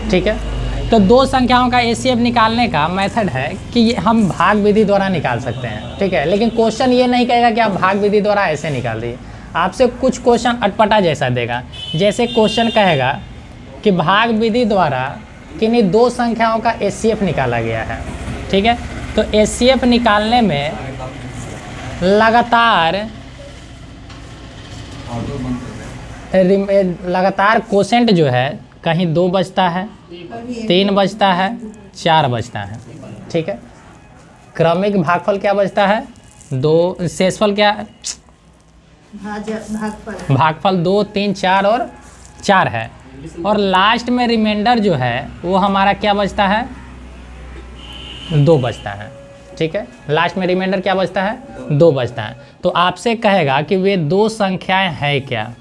ठीक है। तो दो संख्याओं का एचसीएफ निकालने का मेथड है कि हम भाग विधि द्वारा निकाल सकते हैं, ठीक है। लेकिन क्वेश्चन ये नहीं कहेगा कि आप भाग विधि द्वारा ऐसे निकाल दिए, आपसे कुछ क्वेश्चन अटपटा जैसा देगा। जैसे क्वेश्चन कहेगा कि भाग विधि द्वारा किन्हीं दो संख्याओं का एचसीएफ निकाला गया है, ठीक है। तो एचसीएफ निकालने में लगातार कोसेंट जो है कहीं 2 बचता है, 3 बचता है, 4 बचता है, ठीक है। क्रमिक भागफल क्या बचता है? 2। शेषफल क्या है? भागफल 2, 3, 4 और 4 है। और लास्ट में रिमाइंडर जो है वो हमारा क्या बचता है? 2 बचता है, ठीक है। लास्ट में रिमाइंडर क्या बचता है? 2 बचता है। तो आपसे कहेगा कि वे दो संख्याएं हैं क्या?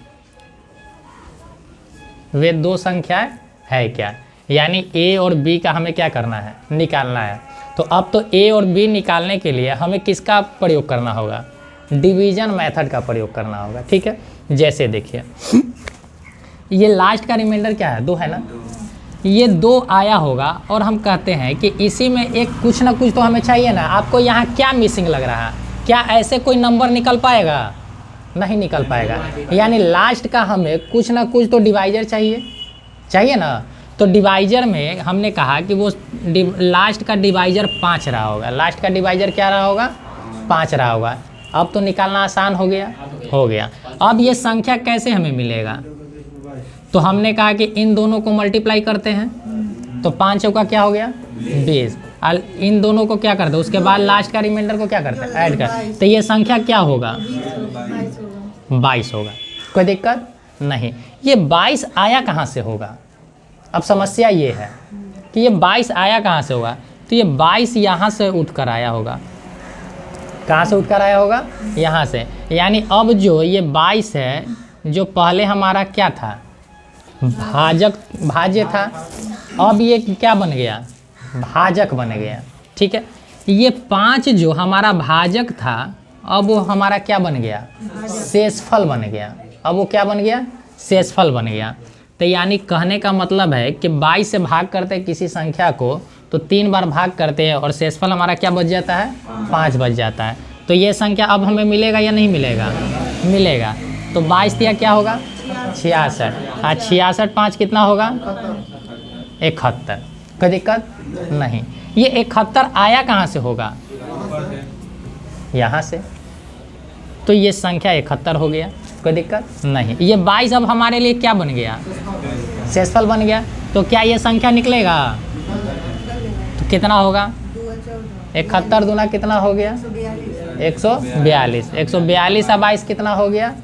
वे दो संख्याएं है क्या? यानी ए और बी का हमें क्या करना है? निकालना है। तो अब तो ए और बी निकालने के लिए हमें किसका प्रयोग करना होगा? डिवीजन मेथड का प्रयोग करना होगा, ठीक है। जैसे देखिए ये लास्ट का रिमाइंडर क्या है? 2 है ना। ये 2 आया होगा और हम कहते हैं कि इसी में एक कुछ ना कुछ तो हमें चाहिए ना। आपको यहाँ क्या मिसिंग लग रहा है? क्या ऐसे कोई नंबर निकल पाएगा? नहीं निकल पाएगा। यानी लास्ट का हमें कुछ ना कुछ तो डिवाइजर चाहिए ना। तो डिवाइजर में हमने कहा कि वो लास्ट का डिवाइजर 5 रहा होगा। लास्ट का डिवाइजर क्या रहा होगा? 5 रहा होगा। अब तो निकालना आसान हो गया। अब ये संख्या कैसे हमें मिलेगा? तो हमने कहा कि इन दोनों को मल्टीप्लाई करते हैं, तो 5 का क्या हो गया? 20। इन दोनों को क्या करते हैं? उसके बाद लास्ट का रिमाइंडर को क्या करते हैं? ऐड कर। तो ये संख्या क्या होगा? 22 होगा। कोई दिक्कत नहीं। ये 22 आया कहाँ से होगा? अब समस्या ये है कि ये 22 आया कहाँ से होगा? तो ये 22 यहाँ से उठकर आया होगा। कहाँ से उठकर आया होगा? यहाँ से। यानी अब जो ये 22 है, जो पहले हमारा क्या था? भाज्य था। अब ये क्या बन गया? भाजक बन गया, ठीक है। ये 5 जो हमारा भाजक था, अब वो हमारा क्या बन गया? शेषफल बन गया। अब वो क्या बन गया? शेषफल बन गया। तो यानी कहने का मतलब है कि 22 से भाग करते हैं किसी संख्या को तो 3 बार भाग करते हैं और शेषफल हमारा क्या बच जाता है? 5 बच जाता है। तो ये संख्या अब हमें मिलेगा या नहीं मिलेगा? मिलेगा। तो 22 दिया क्या होगा? 66। 66 5 कितना होगा? 71। कोई दिक्कत नहीं। ये 71 आया कहाँ से होगा? यहाँ से। तो ये संख्या 71 हो गया। कोई दिक्कत नहीं। ये 22 अब हमारे लिए क्या बन गया? शेषफल बन गया। तो क्या ये संख्या निकलेगा? तो कितना होगा? 71 दूना कितना हो गया? 142। 142 और 22 कितना हो गया?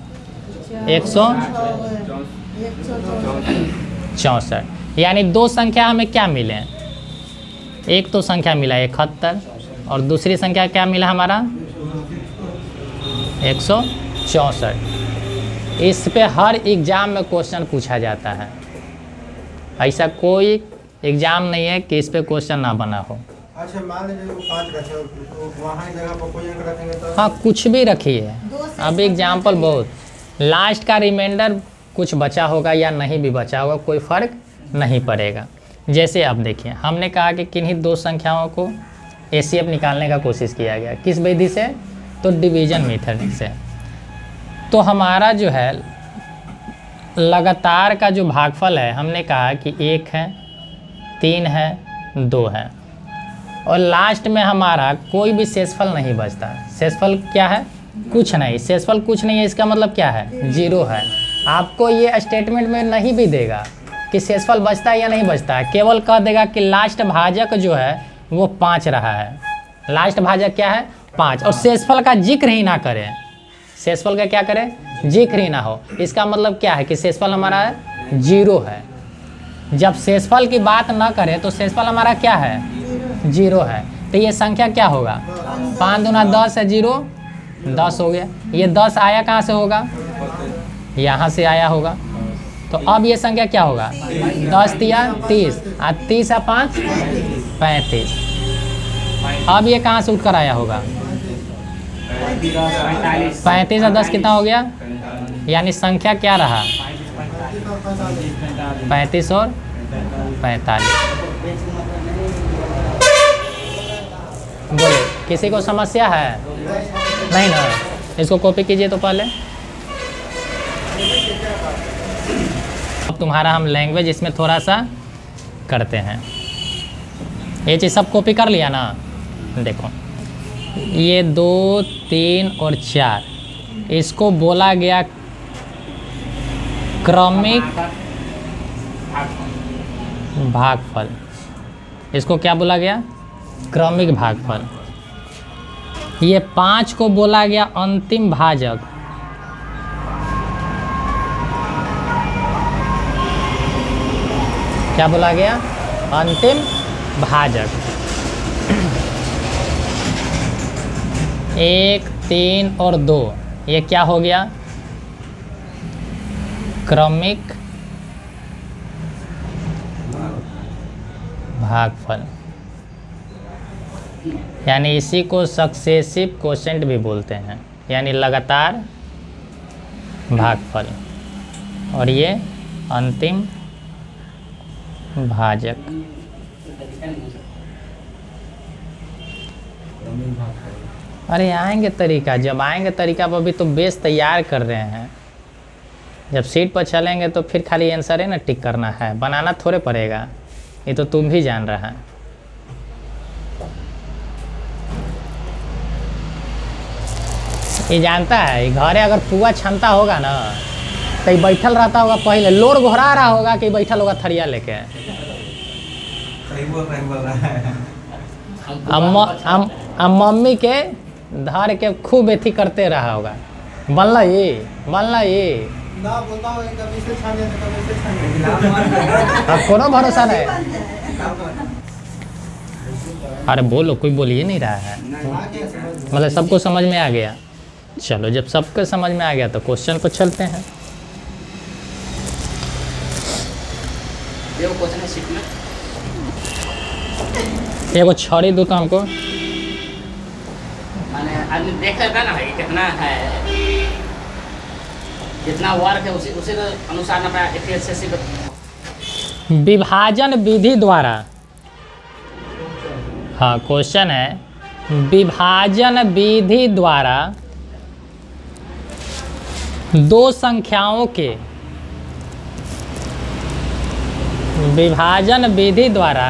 164। यानी दो संख्या हमें क्या मिले? एक तो संख्या मिला 71 और दूसरी संख्या क्या मिला हमारा? 164। इस पे हर एग्ज़ाम में क्वेश्चन पूछा जाता है। ऐसा कोई एग्ज़ाम नहीं है कि इस पे क्वेश्चन ना बना हो। अच्छा, मान लीजिए 5 रखे तो वहाँ जगह पर कोई अंक रखेंगे तो? हाँ, कुछ भी रखिए। अब एग्जाम्पल बहुत। लास्ट का रिमाइंडर कुछ बचा होगा या नहीं भी बचा होगा, कोई फ़र्क नहीं पड़ेगा। जैसे अब देखिए, हमने कहा कि किन्हीं दो संख्याओं को एचसीएफ निकालने का कोशिश किया गया। किस विधि से? तो डिवीजन मेथड से। तो हमारा जो है लगातार का जो भागफल है, हमने कहा कि 1 है, 3 है, 2 है और लास्ट में हमारा कोई भी शेषफल नहीं बचता। शेषफल क्या है? कुछ नहीं। शेषफल कुछ नहीं है, इसका मतलब क्या है? 0 है। आपको ये स्टेटमेंट में नहीं भी देगा कि शेषफल बचता है या नहीं बचता है, केवल कह देगा कि लास्ट भाजक जो है वो 5 रहा है। लास्ट भाजक क्या है? 5। और शेषफल का जिक्र ही ना करें। शेषफल का क्या करें? जिक्र ही ना हो। इसका मतलब क्या है कि शेषफल हमारा 0 है। जब शेषफल की बात ना करें तो शेषफल हमारा क्या है? 0 है। तो ये संख्या क्या होगा? 5 दूना 10 है, 0 10 हो गया। ये 10 आया कहाँ से होगा? यहाँ से आया होगा। तो अब ये संख्या क्या होगा? 10 तिया 30 और 30 और 5 35। अब ये कहाँ से उठकर आया होगा? 35 और 10 कितना हो गया? यानी संख्या क्या रहा? 35 और 45। बोले किसी को समस्या है? नहीं ना, इसको कॉपी कीजिए तो पहले। अब तुम्हारा हम लैंग्वेज इसमें थोड़ा सा करते हैं। ये चीज़ सब कॉपी कर लिया ना? देखो ये 2, 3 और 4 इसको बोला गया क्रमिक भागफल। इसको क्या बोला गया? क्रमिक भागफल। ये 5 को बोला गया अंतिम भाजक। क्या बोला गया? अंतिम भाजक। 1, 3 और 2 ये क्या हो गया? क्रमिक भागफल। यानी इसी को सक्सेसिव कोशेंट भी बोलते हैं, यानी लगातार भागफल। और ये अंतिम भाजक। अरे आएंगे तरीका, जब आएंगे तरीका पर। अभी तो बेस तैयार कर रहे हैं, जब सीट पर चलेंगे तो फिर खाली आंसर है ना टिक करना है, बनाना थोड़े पड़ेगा। ये तो तुम भी जान रहा है। ये जानता है घरे अगर पुआ छनता होगा ना तो ये बैठल रहता होगा, पहले लोर घोरा रहा होगा कि बैठल होगा थरिया लेके। सही बोल रहा है। अब मम्मी के धर के खूब एथी करते रहा होगा, बनला ये ना बोलता हूँ कभी से छान जाते कभी से छान जाते। अब कोनो भरोसा नहीं। अरे बोलो, कोई बोल ही नहीं रहा है। मतलब सबको समझ में आ गया। चलो जब सबको समझ में आ गया तो क्वेश्चन पर चलते हैं। ये वो क्वेश्चन है शीट में। एगो छड़ी दो तो हमको। माने आदमी देख लेता ना भाई कितना है, जितना वर्क है उसी के अनुसार ना अपना एफिशिएंसी विभाजन विधि द्वारा, हाँ क्वेश्चन है, विभाजन विधि द्वारा दो संख्याओं के, विभाजन विधि द्वारा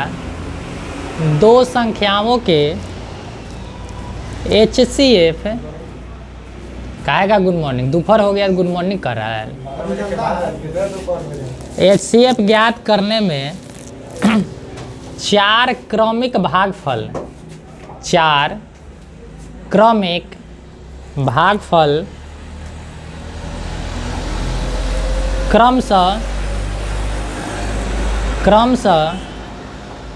दो संख्याओं के HCF कहेगा गुड मॉर्निंग, दोपहर हो गया गुड मॉर्निंग कर रहा है। HCF ज्ञात करने में 4 क्रमिक भागफल, 4 क्रमिक भागफल क्रमशः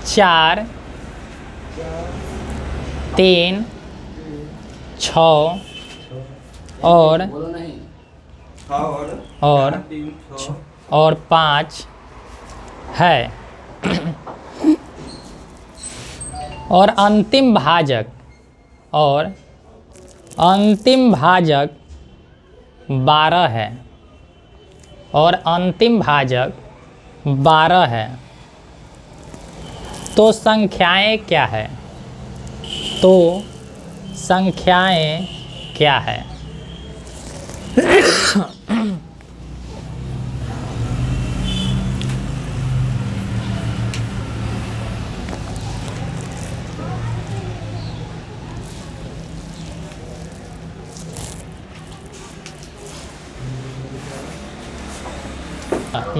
4, 3, 6 और बोलो नहीं। और 5 है। और अंतिम भाजक, और अंतिम भाजक 12 है, और अंतिम भाजक 12 है। तो संख्याएं क्या है? तो संख्याएं क्या है?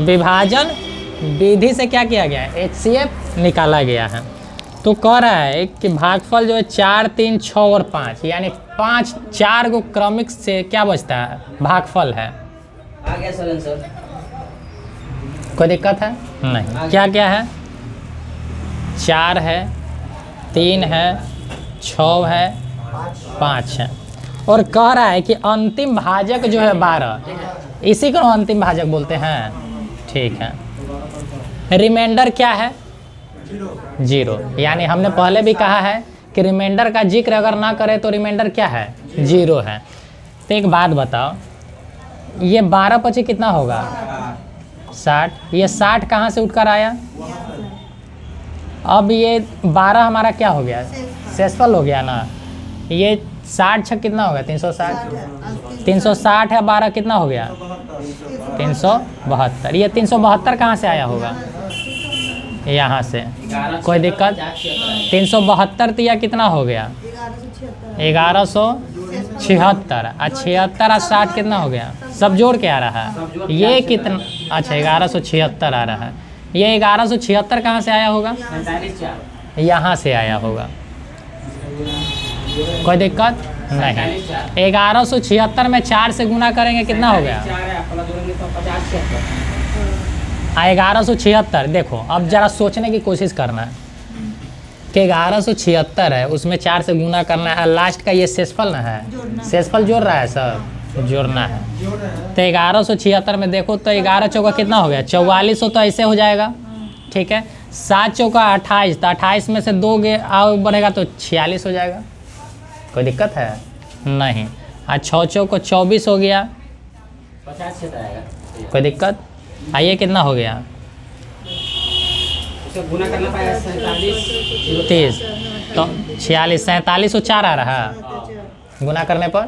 विभाजन विधि से क्या किया गया है? HCF निकाला गया है। तो कह रहा है कि भागफल जो है 4, 3, 6 और 5, यानी 4 को क्रमिक से क्या बचता है? भागफल है। आ गया सर सर। कोई दिक्कत है? नहीं। क्या क्या है? 4 है, 3 है, 6 है, 5 है। और कह रहा है कि अंतिम भाजक जो है 12, इसी को अंतिम भाजक बोलते हैं। ठीक है। रिमाइंडर क्या है? 0। यानी हमने पहले भी कहा है कि रिमाइंडर का जिक्र अगर ना करे तो रिमाइंडर क्या है? 0 है। तो एक बात बताओ, ये 12 पचे कितना होगा? 60। ये 60 कहाँ से उठकर आया? अब ये 12 हमारा क्या हो गया, शेषफल हो गया ना। ये 60 छक कितना होगा, 360। 360 है 12 कितना हो गया, 372। ये 372 कहाँ से आया होगा, यहाँ से। कोई दिक्कत। 372 तो यह कितना हो गया, 1176। और 76 और 60 कितना हो गया, सब जोड़ के आ रहा है। ये कितना, अच्छा 1176 आ रहा है। ये 1176 कहाँ से आया होगा, यहाँ से आया होगा। कोई दिक्कत नहीं। 1176 में 4 से गुना करेंगे कितना हो गया, 1176। देखो अब जरा सोचने की कोशिश करना है कि 1176 है, उसमें 4 से गुना करना है। लास्ट का ये शेषफल ना है, शेषफल जोड़ रहा है, सब जोड़ना है। तो 1176 में देखो तो 11 चौका कितना हो गया, 44। तो ऐसे हो जाएगा, ठीक है। 7 चौका 28, तो 28 में से 2 बढ़ेगा तो 46 हो जाएगा। कोई दिक्कत है नहीं। और 6 चौका 24 हो गया, 50 आएगा। कोई दिक्कत। आइए कितना हो गया, उसे गुना करना पड़ेगा 47 30। तो 46, 47 और 4 आ रहा है गुना करने पर।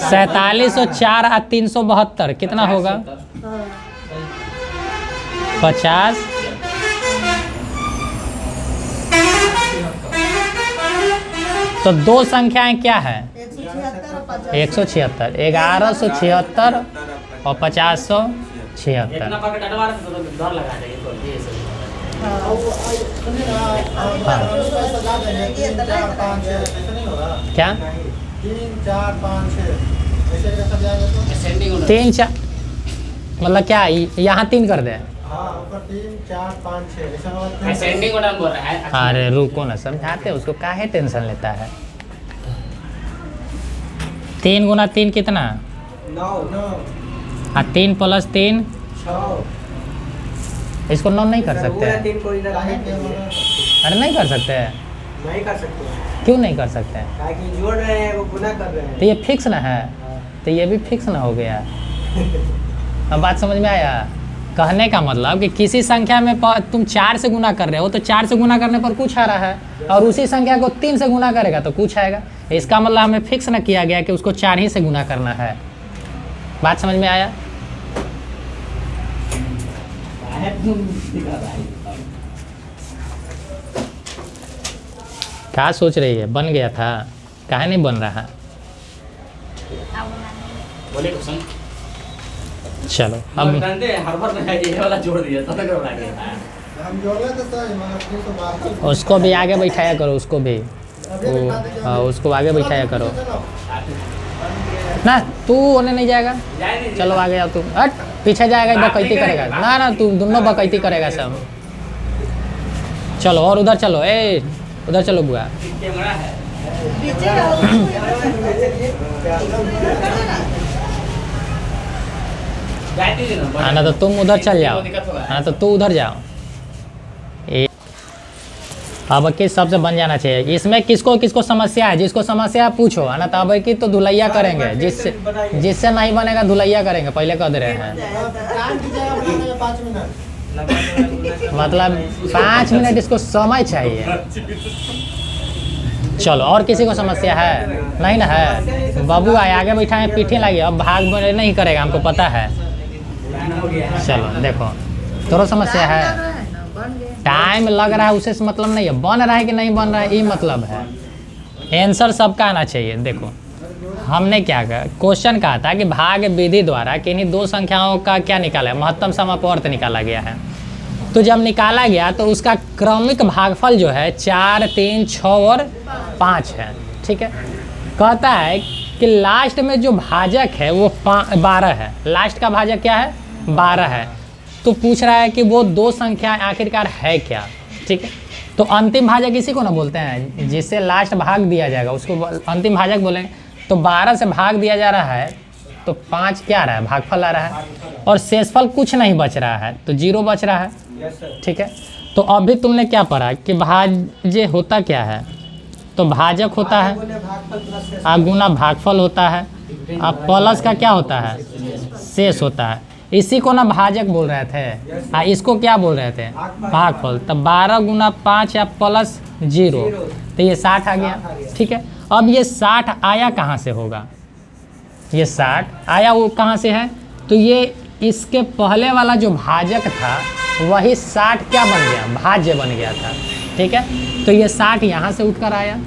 47 और 4 और 372 कितना होगा, 50। तो दो संख्याएं क्या है, 176, 1176 और 5076। इतना पकड़ डटवा रहे थे तो डर लगा देंगे तो ये सब। क्या 3 4 5 6 ऐसे सब जाएगा तो असेंडिंग होना 3 4 मतलब क्या, यहाँ 3 कर दे। हाँ ऊपर 3 4 5 6 ऐसा होगा। असेंडिंग होना बोल रहा है। अरे रुको ना, समझाते हैं उसको, काहे टेंशन लेता है। 3 गुना 3 कितना, 9 और 3 प्लस 3, 6। इसको 9 नहीं कर सकते हैं। अरे नहीं कर सकते हैं, नहीं कर सकते, क्यों नहीं कर सकते हैं, ताकि जोड़ रहे हैं वो गुना कर रहे हैं। तो ये फिक्स ना है, तो ये भी फिक्स ना हो गया। अब बात समझ में आया। कहने का मतलब कि किसी संख्या में तुम 4 से गुना कर रहे हो तो 4 से गुना करने पर कुछ आ रहा है, और उसी संख्या को 3 से गुना करेगा तो कुछ आएगा। इसका मतलब हमें फिक्स ना किया गया कि उसको 4 ही से गुना करना है। बात समझ में आया। क्या सोच रही है, बन गया था, काहे नहीं बन रहा। बोले क्वेश्चन चलो अब अब कंदे हर बार में ये वाला जोड़ दिया तो कर रहा है। हम जोड़ रहे तो सही मगर 312 उसको भी आगे बैठाया करो, उसको भी उसको आगे बैठाया करो ना। तू होने नहीं जाएगा, चलो आगे जाओ। तू हट, पीछे जाएगा, बकैती करेगा ना ना, तू दोनों बकैती करेगा सब। चलो और उधर चलो, ए उधर चलो बुआ। कैमरा है ना तो तुम उधर चल जाओ, ना तो तू उधर जाओ। अब की सबसे बन जाना चाहिए। इसमें किसको किसको समस्या है, जिसको समस्या है पूछो, है ना। तो अब की तो धुलैया करेंगे, जिससे नहीं बनेगा धुलैया करेंगे, पहले कह दे रहे हैं। टाइम दीजिएगा बनाने में 5 मिनट। मतलब 5 मिनट इसको समय चाहिए। चलो और किसी को समस्या है, नहीं ना है। बाबू आए आगे बैठा है, पीठी लगी, अब भाग नहीं करेगा, हमको पता है। चलो देखो, थोड़ा समस्या है, टाइम लग रहा है, उससे मतलब नहीं है। बन रहा है कि नहीं बन रहा है, ये मतलब है। आंसर सबका आना चाहिए। देखो हमने क्या कहा, क्वेश्चन कहा था कि भाग विधि द्वारा किन्हीं दो संख्याओं का क्या निकाला है, महत्तम समापवर्त निकाला गया है। तो जब निकाला गया तो उसका क्रमिक भागफल जो है 4 3 6 और 5 है, ठीक है। कहता है कि लास्ट में जो भाजक है वो 12 है। लास्ट का भाजक क्या है, 12 है। तो पूछ रहा है कि वो दो संख्या आखिरकार है क्या, ठीक है। तो अंतिम भाजक इसी को ना बोलते हैं, जिससे लास्ट भाग दिया जाएगा उसको अंतिम भाजक बोलेंगे। तो 12 से भाग दिया जा रहा है तो 5 क्या आ रहा है, भागफल आ रहा है, और शेषफल कुछ नहीं बच रहा है, तो 0 बच रहा है, ठीक है। तो अभी तुमने क्या पढ़ा कि भाज्य होता क्या है, तो भाजक होता है, गुना भागफल होता है, अब प्लस का क्या होता है, शेष होता है। इसी को ना भाजक बोल रहे थे, हाँ इसको क्या बोल रहे थे, भागफल। तब 12 गुना 5 या प्लस 0, तो ये 60 आ गया। ठीक है, अब ये 60 आया कहाँ से होगा, ये 60 आया वो कहाँ से है, तो ये इसके पहले वाला जो भाजक था वही 60 क्या बन गया, भाज्य बन गया था। ठीक है, तो ये 60 यहाँ से उठकर आया।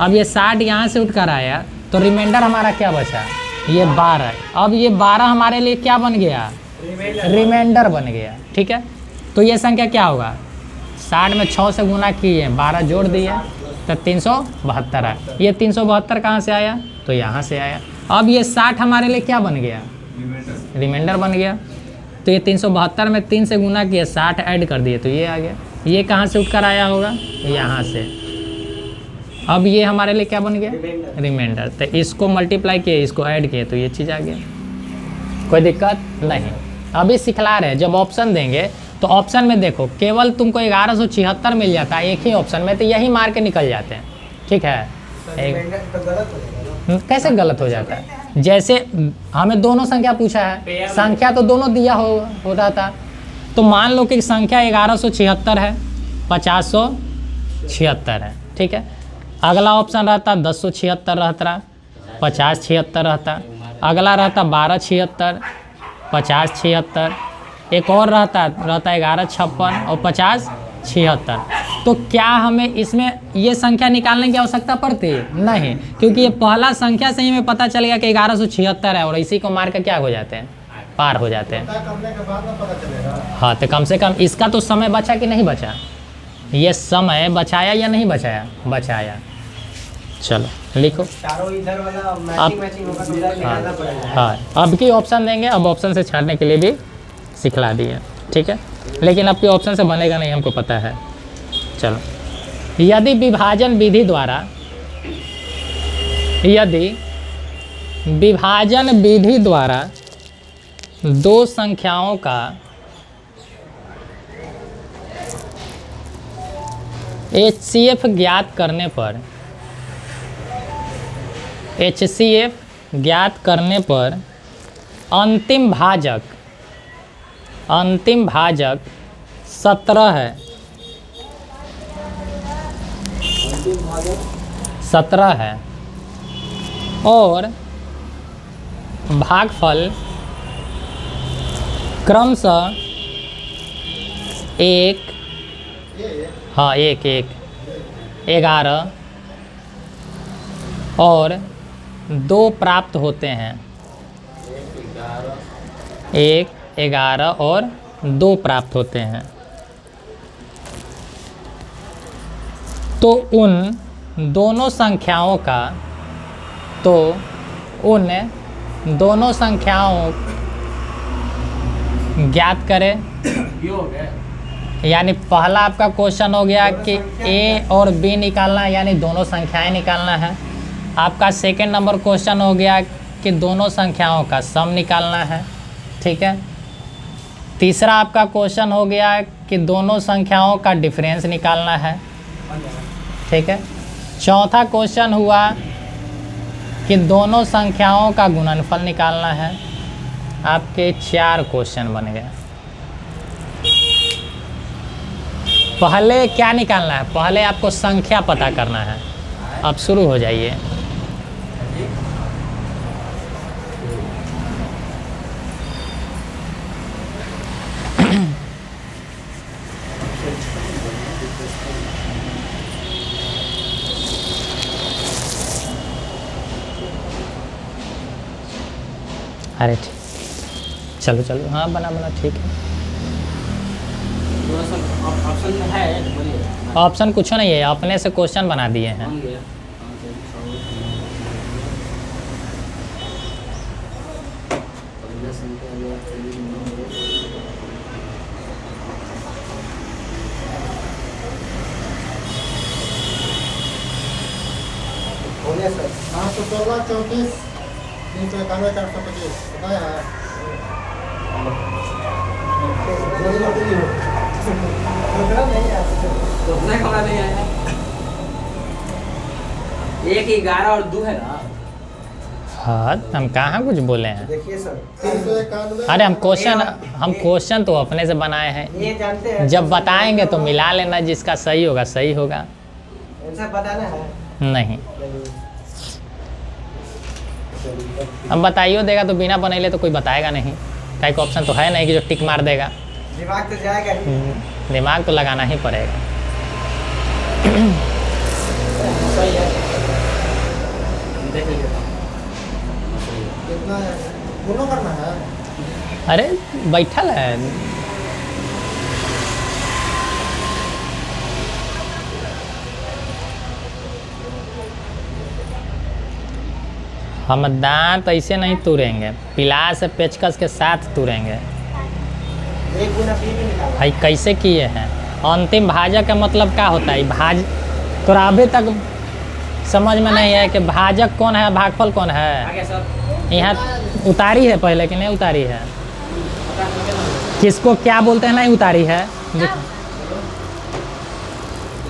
अब ये 60 यहाँ से उठकर आया तो रिमाइंडर हमारा क्या बचा, ये 12। अब ये 12 हमारे लिए क्या बन गया, रिमाइंडर बन गया। ठीक है, तो ये संख्या क्या होगा, 60 में 6 से गुना किए, 12 जोड़ दिए तो 372 आया। ये 372 कहाँ से आया, तो यहाँ से आया। अब ये 60 हमारे लिए क्या बन गया, रिमाइंडर बन गया। तो ये 372 में 3 से गुना किए, 60 ऐड कर दिए तो ये आ गया। ये कहाँ से उठकर आया होगा, यहाँ से। अब ये हमारे लिए क्या बन गया, रिमाइंडर। तो इसको मल्टीप्लाई किए, इसको ऐड किए तो ये चीज़ आ गया, कोई दिक्कत नहीं। अभी सिखला रहे, जब ऑप्शन देंगे तो ऑप्शन में देखो केवल तुमको 1176 मिल जाता है एक ही ऑप्शन में, तो यही मार के निकल जाते हैं। ठीक है, कैसे गलत हो जाता है, जैसे हमें दोनों संख्या पूछा है, संख्या तो दोनों दिया हो रहा था। तो मान लो कि संख्या 1176 है, 5076 है। ठीक है, अगला ऑप्शन रहता 1076 रहता, 5076 रहता, अगला रहता 1276, 5076, एक और रहता 1156 और 5076। तो क्या हमें इसमें ये संख्या निकालने की आवश्यकता पड़ती है, नहीं, क्योंकि ये पहला संख्या से ही हमें पता चल गया कि 1176 है और इसी को मार कर क्या हो जाते हैं, पार हो जाते हैं। हाँ, तो कम से कम इसका तो समय बचा कि नहीं बचा, ये समय बचाया या नहीं बचाया, बचाया। चलो लिखो, इधर वाला मैचिंग होगा तो उधर निकालना पड़ेगा। हाँ, अब की ऑप्शन देंगे, अब ऑप्शन से छाड़ने के लिए भी सिखला दिए। ठीक है, लेकिन अब के ऑप्शन से बनेगा नहीं, हमको पता है। चलो, यदि विभाजन विधि द्वारा, यदि विभाजन विधि द्वारा दो संख्याओं का HCF ज्ञात करने पर, HCF ज्ञात करने पर अंतिम भाजक 17 है, 17 है और भागफल क्रमशः 1, हाँ 1, 11 और 2 प्राप्त होते हैं, 1, 11 और 2 प्राप्त होते हैं। तो उन दोनों संख्याओं का, तो उन दोनों संख्याओं ज्ञात करें। यानी पहला आपका क्वेश्चन हो गया कि A और B निकालना है, यानी दोनों संख्याएं निकालना है। आपका सेकंड नंबर क्वेश्चन हो गया कि दोनों संख्याओं का सम निकालना है। ठीक है, तीसरा आपका क्वेश्चन हो गया कि दोनों संख्याओं का डिफरेंस निकालना है। ठीक है, चौथा क्वेश्चन हुआ कि दोनों संख्याओं का गुणनफल निकालना है। आपके 4 क्वेश्चन बन गए। पहले क्या निकालना है, पहले आपको संख्या पता करना है। अब शुरू हो जाइए। अरे ठीक, चलो चलो, हाँ बना ठीक है। ऑप्शन है, बोलिए। ऑप्शन कुछ नहीं है, अपने से क्वेश्चन बना दिए हैं। बोलिए सर। 516, 34, 391, 425 बताया है। तो उतना कमरा नहीं आया। 1, 11 और 2 है ना। हम कहाँ कुछ बोले हैं। देखिए सर 391। अरे हम क्वेश्चन तो अपने से बनाए हैं। ये जानते हैं जब बताएंगे तो मिला लेना, जिसका सही होगा सही होगा। आंसर बताना है। नहीं, हम बताइयो देगा तो बिना बनैले तो कोई बताएगा नहीं। कई का ऑप्शन तो है नहीं कि जो टिक मार देगा। दिमाग तो जाएगा ही। दिमाग तो लगाना ही पड़ेगा। सही है, देख लीजिए। कितना है? दोनों करना है। अरे बैठल है। हम दांत ऐसे नहीं तोड़ेंगे, पिलास से पेचकस के साथ तोड़ेंगे। 1 गुना बी भी निकाला। भाई कैसे किए हैं? अंतिम भाजक का मतलब क्या होता है? भाज तोरा अभी तक समझ में नहीं है कि भाजक कौन है, भागफल कौन है। आगे सर, यहाँ उतारी है पहले कि नहीं उतारी है? पता चलते ना। किसको क्या बोलते हैं, नहीं उतारी है।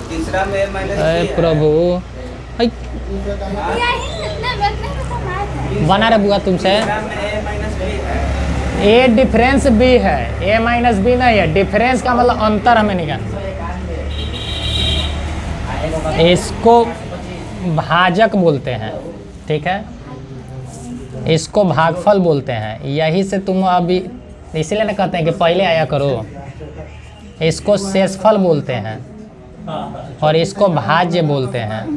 तीसरा में माइनस अरे प्रभु, भाई बना रहे बुआ तुमसे। में माइनस बी है। ए डिफरेंस बी है, ए माइनस बी नहीं है। डिफरेंस का मतलब अंतर हमें निकाल। इसको भाजक बोलते हैं, ठीक है। इसको भागफल बोलते हैं। यही से तुम अभी इसलिए ना कहते हैं कि पहले आया करो। इसको शेषफल बोलते हैं और इसको भाज्य बोलते हैं।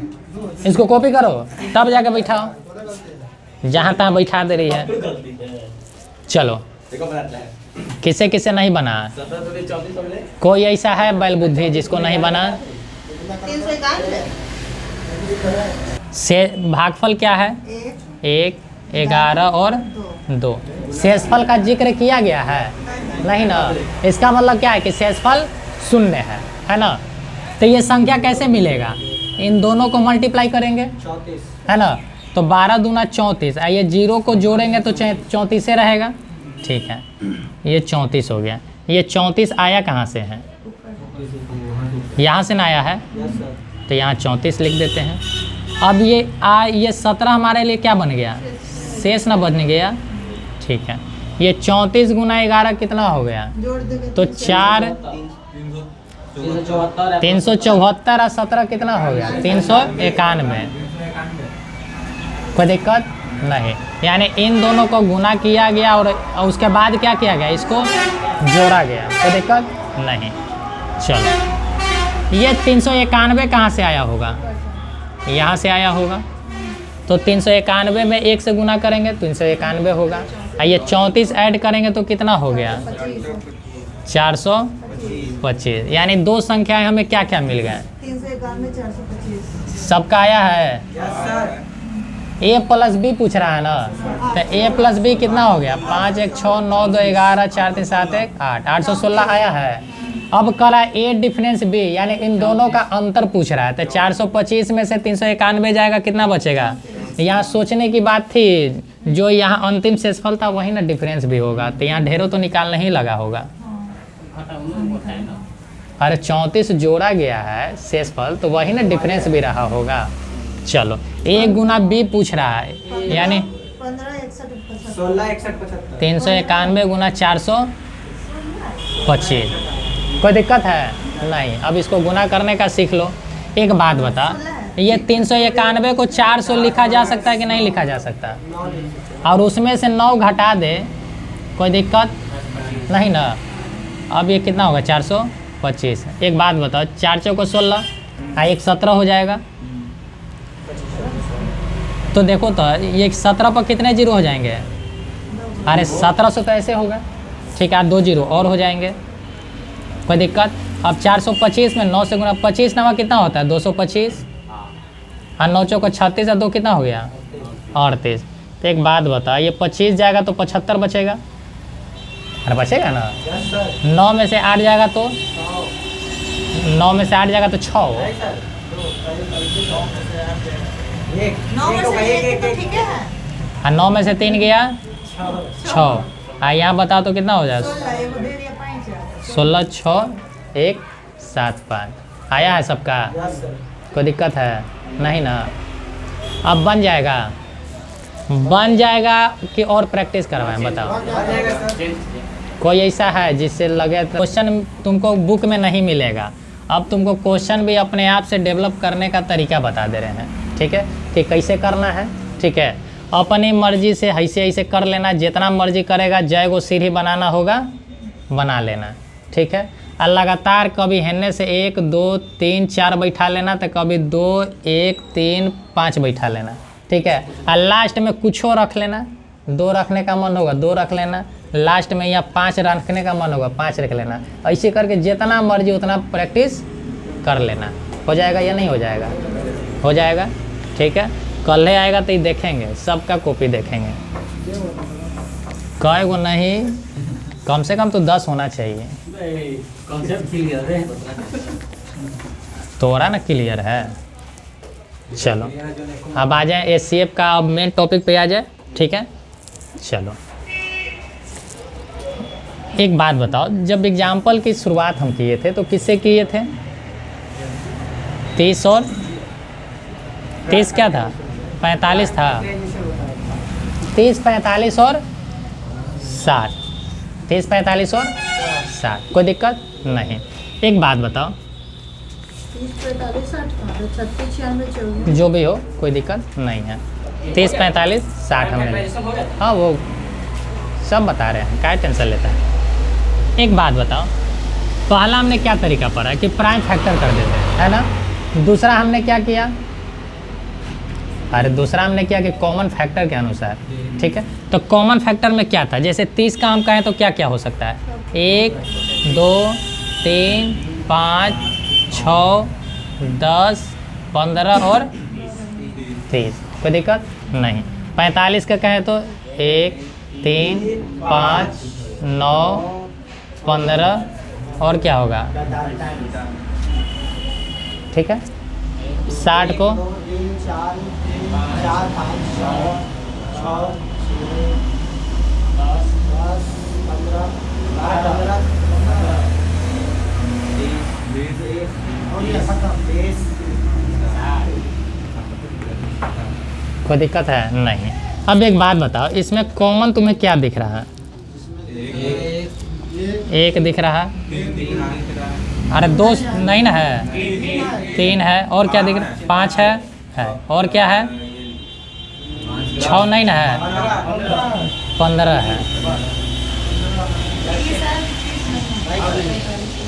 इसको कॉपी करो तब जाके बैठाओ, जहाँ तहाँ बैठा दे रही है। चलो, किसे किसे नहीं बना? कोई ऐसा है बैल बुद्धि जिसको नहीं बना? से भागफल क्या है? 1, 11 और 2। शेषफल का जिक्र किया गया है नहीं ना? इसका मतलब क्या है कि शेषफल शून्य है ना? तो ये संख्या कैसे मिलेगा? इन दोनों को मल्टीप्लाई करेंगे, 34 है ना? तो 12 दूना 34। ये 0 को जोड़ेंगे तो 34 से रहेगा, ठीक है। ये 34 हो गया। ये 34 आया कहाँ से है? यहाँ से ना आया है, तो यहाँ 34 लिख देते हैं। अब ये 17 हमारे लिए क्या बन गया? शेष ना बन गया, ठीक है। ये 34 गुना 11 कितना हो गया? तो 4 374 और 17 कितना हो गया? 391। कोई दिक्कत नहीं। यानी इन दोनों को गुना किया गया और उसके बाद क्या किया गया? इसको जोड़ा गया। कोई दिक्कत नहीं। चलो, ये 391 कहाँ से आया होगा? यहाँ से आया होगा। तो 391 में 1 से गुना करेंगे तो 391 होगा। और ये 34 ऐड करेंगे तो कितना हो गया? 425। यानी दो संख्याएं हमें क्या क्या मिल गए? 391 425। सबका आया है। a प्लस बी पूछ रहा है ना, तो a प्लस बी कितना हो गया? 5 1 6 9 2 11 4 3 7 1 8 816 आया है। अब करा a डिफरेंस b, यानी इन दोनों का अंतर पूछ रहा है। तो 425 में से 391 जाएगा, कितना बचेगा? यहाँ सोचने की बात थी, जो यहाँ अंतिम शेषफल था वही ना डिफरेंस भी होगा। तो यहाँ ढेरों तो निकालना ही लगा होगा। अरे 34 जोड़ा गया है शेषफल, तो वही ना डिफरेंस भी रहा होगा। चलो, a गुना b पूछ रहा है, यानी 15 61 16 61 75। 391 गुना 425। कोई दिक्कत है? नहीं। अब इसको गुना करने का सीख लो। एक बात बता, ये 391 को 400 लिखा जा सकता है कि नहीं लिखा जा सकता? और उसमें से 9 घटा दे, कोई दिक्कत नहीं ना? अब ये कितना होगा? 425। एक बात बताओ, 4 चौको 16 और 1 17 हो जाएगा। तो देखो तो ये 17 पर कितने जीरो हो जाएंगे? अरे 1700 तो ऐसे होगा, ठीक है। 2 जीरो और हो जाएंगे, कोई दिक्कत? अब 425 में 9 से गुना 25 नवा कितना होता है? 225। और 9 चौको 36 और 2 कितना हो गया? 38। तो एक बात बता, ये 25 जाएगा तो 75 बचेगा। अरे बचेगा ना? 9 में से 8 जाएगा तो 9 में से 8 जाएगा तो 6। 9 में से 1 तो ठीक है। और 9 में से 3 गया 6। यहाँ बताओ तो कितना हो जाएगा? 16 6 1 7 5। आया है सबका? कोई दिक्कत है नहीं ना? अब बन जाएगा। बन जाएगा कि और प्रैक्टिस करवाएं, बताओ। कोई ऐसा है जिससे लगे क्वेश्चन तुमको बुक में नहीं मिलेगा, अब तुमको क्वेश्चन भी अपने आप से डेवलप करने का तरीका बता दे रहे हैं, ठीक है, कि कैसे करना है, ठीक है। अपनी मर्जी से ऐसे ऐसे कर लेना, जितना मर्जी करेगा, जय को सीढ़ी बनाना होगा बना लेना, ठीक है। और लगातार कभी हेलने से 1 2 3 4 बैठा लेना, तो कभी 2 1 3 5 बैठा लेना, ठीक है। और लास्ट में कुछ रख लेना, 2 रखने का मन होगा 2 रख लेना, लास्ट में यहाँ 5 रखने का मन होगा 5 रख लेना। ऐसे करके जितना मर्जी उतना प्रैक्टिस कर लेना। हो जाएगा या नहीं हो जाएगा? हो जाएगा, ठीक है। कल आएगा तो ही देखेंगे, सबका कॉपी देखेंगे। कई गो नहीं, कम से कम तो 10 होना चाहिए। कॉन्सेप्ट क्लियर है, तोरा ना क्लियर है। चलो अब आ जाए एचसीएफ का, अब मेन टॉपिक पे आ जाए, ठीक है। चलो एक बात बताओ, जब एग्जाम्पल की शुरुआत हम किए थे तो किससे किए थे? 30 और 30 क्या था? 45 था। 30 45 और 60, 30 45 और 60, कोई दिक्कत नहीं। एक बात बताओ, 30 45 60 36 96 94 जो भी हो कोई दिक्कत नहीं है। 30 45 60 हमने, हाँ वो सब बता रहे हैं, क्या टेंशन लेता है। एक बात बताओ, पहला हमने क्या तरीका पढ़ा कि प्राइम फैक्टर कर देते हैं, है ना। दूसरा हमने क्या किया, अरे दूसरा हमने किया कि कॉमन फैक्टर के अनुसार, ठीक है। तो कॉमन फैक्टर में क्या था, जैसे 30 का हम कहें तो क्या क्या हो सकता है? 1 2 3 5 6 10 15 और 30, कोई दिक्कत नहीं। 45 का कहें तो 1 3 5 9 15 और क्या होगा, ठीक है। 60 को 3 4 4 5 6 6 10 15 कोई दिक्कत है नहीं। अब एक बात बताओ, इसमें कॉमन तुम्हें क्या दिख रहा है? 1 दिख रहा है, अरे 2 नहीं ना है, 3 है, और क्या दिख रहा है? 5 है, और क्या है? 6 नहीं ना है, 15 है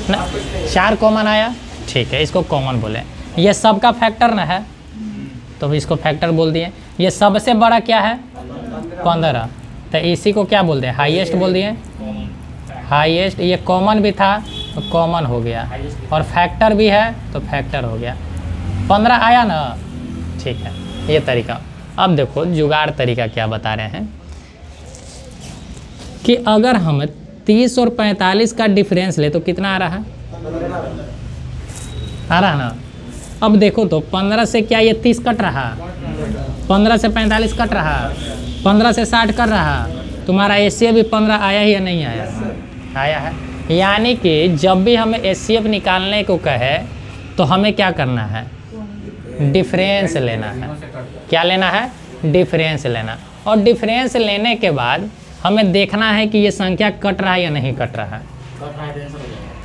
ना, 4 कॉमन आया, ठीक है, इसको कॉमन बोले। ये सबका फैक्टर ना है तो इसको फैक्टर बोल दिए। ये सबसे बड़ा क्या है? 15, तो इसी को क्या बोल दिए? हाईएस्ट बोल दिए, हाईएस्ट। ये कॉमन भी था तो कॉमन हो गया, और फैक्टर भी है तो फैक्टर हो गया। 15 आया ना, ठीक है, ये तरीका। अब देखो जुगाड़ तरीका क्या बता रहे हैं कि अगर हम 30 और 45 का डिफरेंस ले तो कितना आ रहा है? आ रहा ना। अब देखो तो 15 से क्या ये 30 कट रहा, 15 से 45 कट रहा, 15 से 60 कर रहा, तुम्हारा एचसीएफ भी 15 आया ही या नहीं आया? आया है। यानी कि जब भी हमें एचसीएफ निकालने को कहे तो हमें क्या करना है? डिफरेंस लेना है। क्या लेना है? डिफरेंस लेना। और डिफरेंस लेने के बाद हमें देखना है कि ये संख्या कट रहा है या नहीं कट रहा है।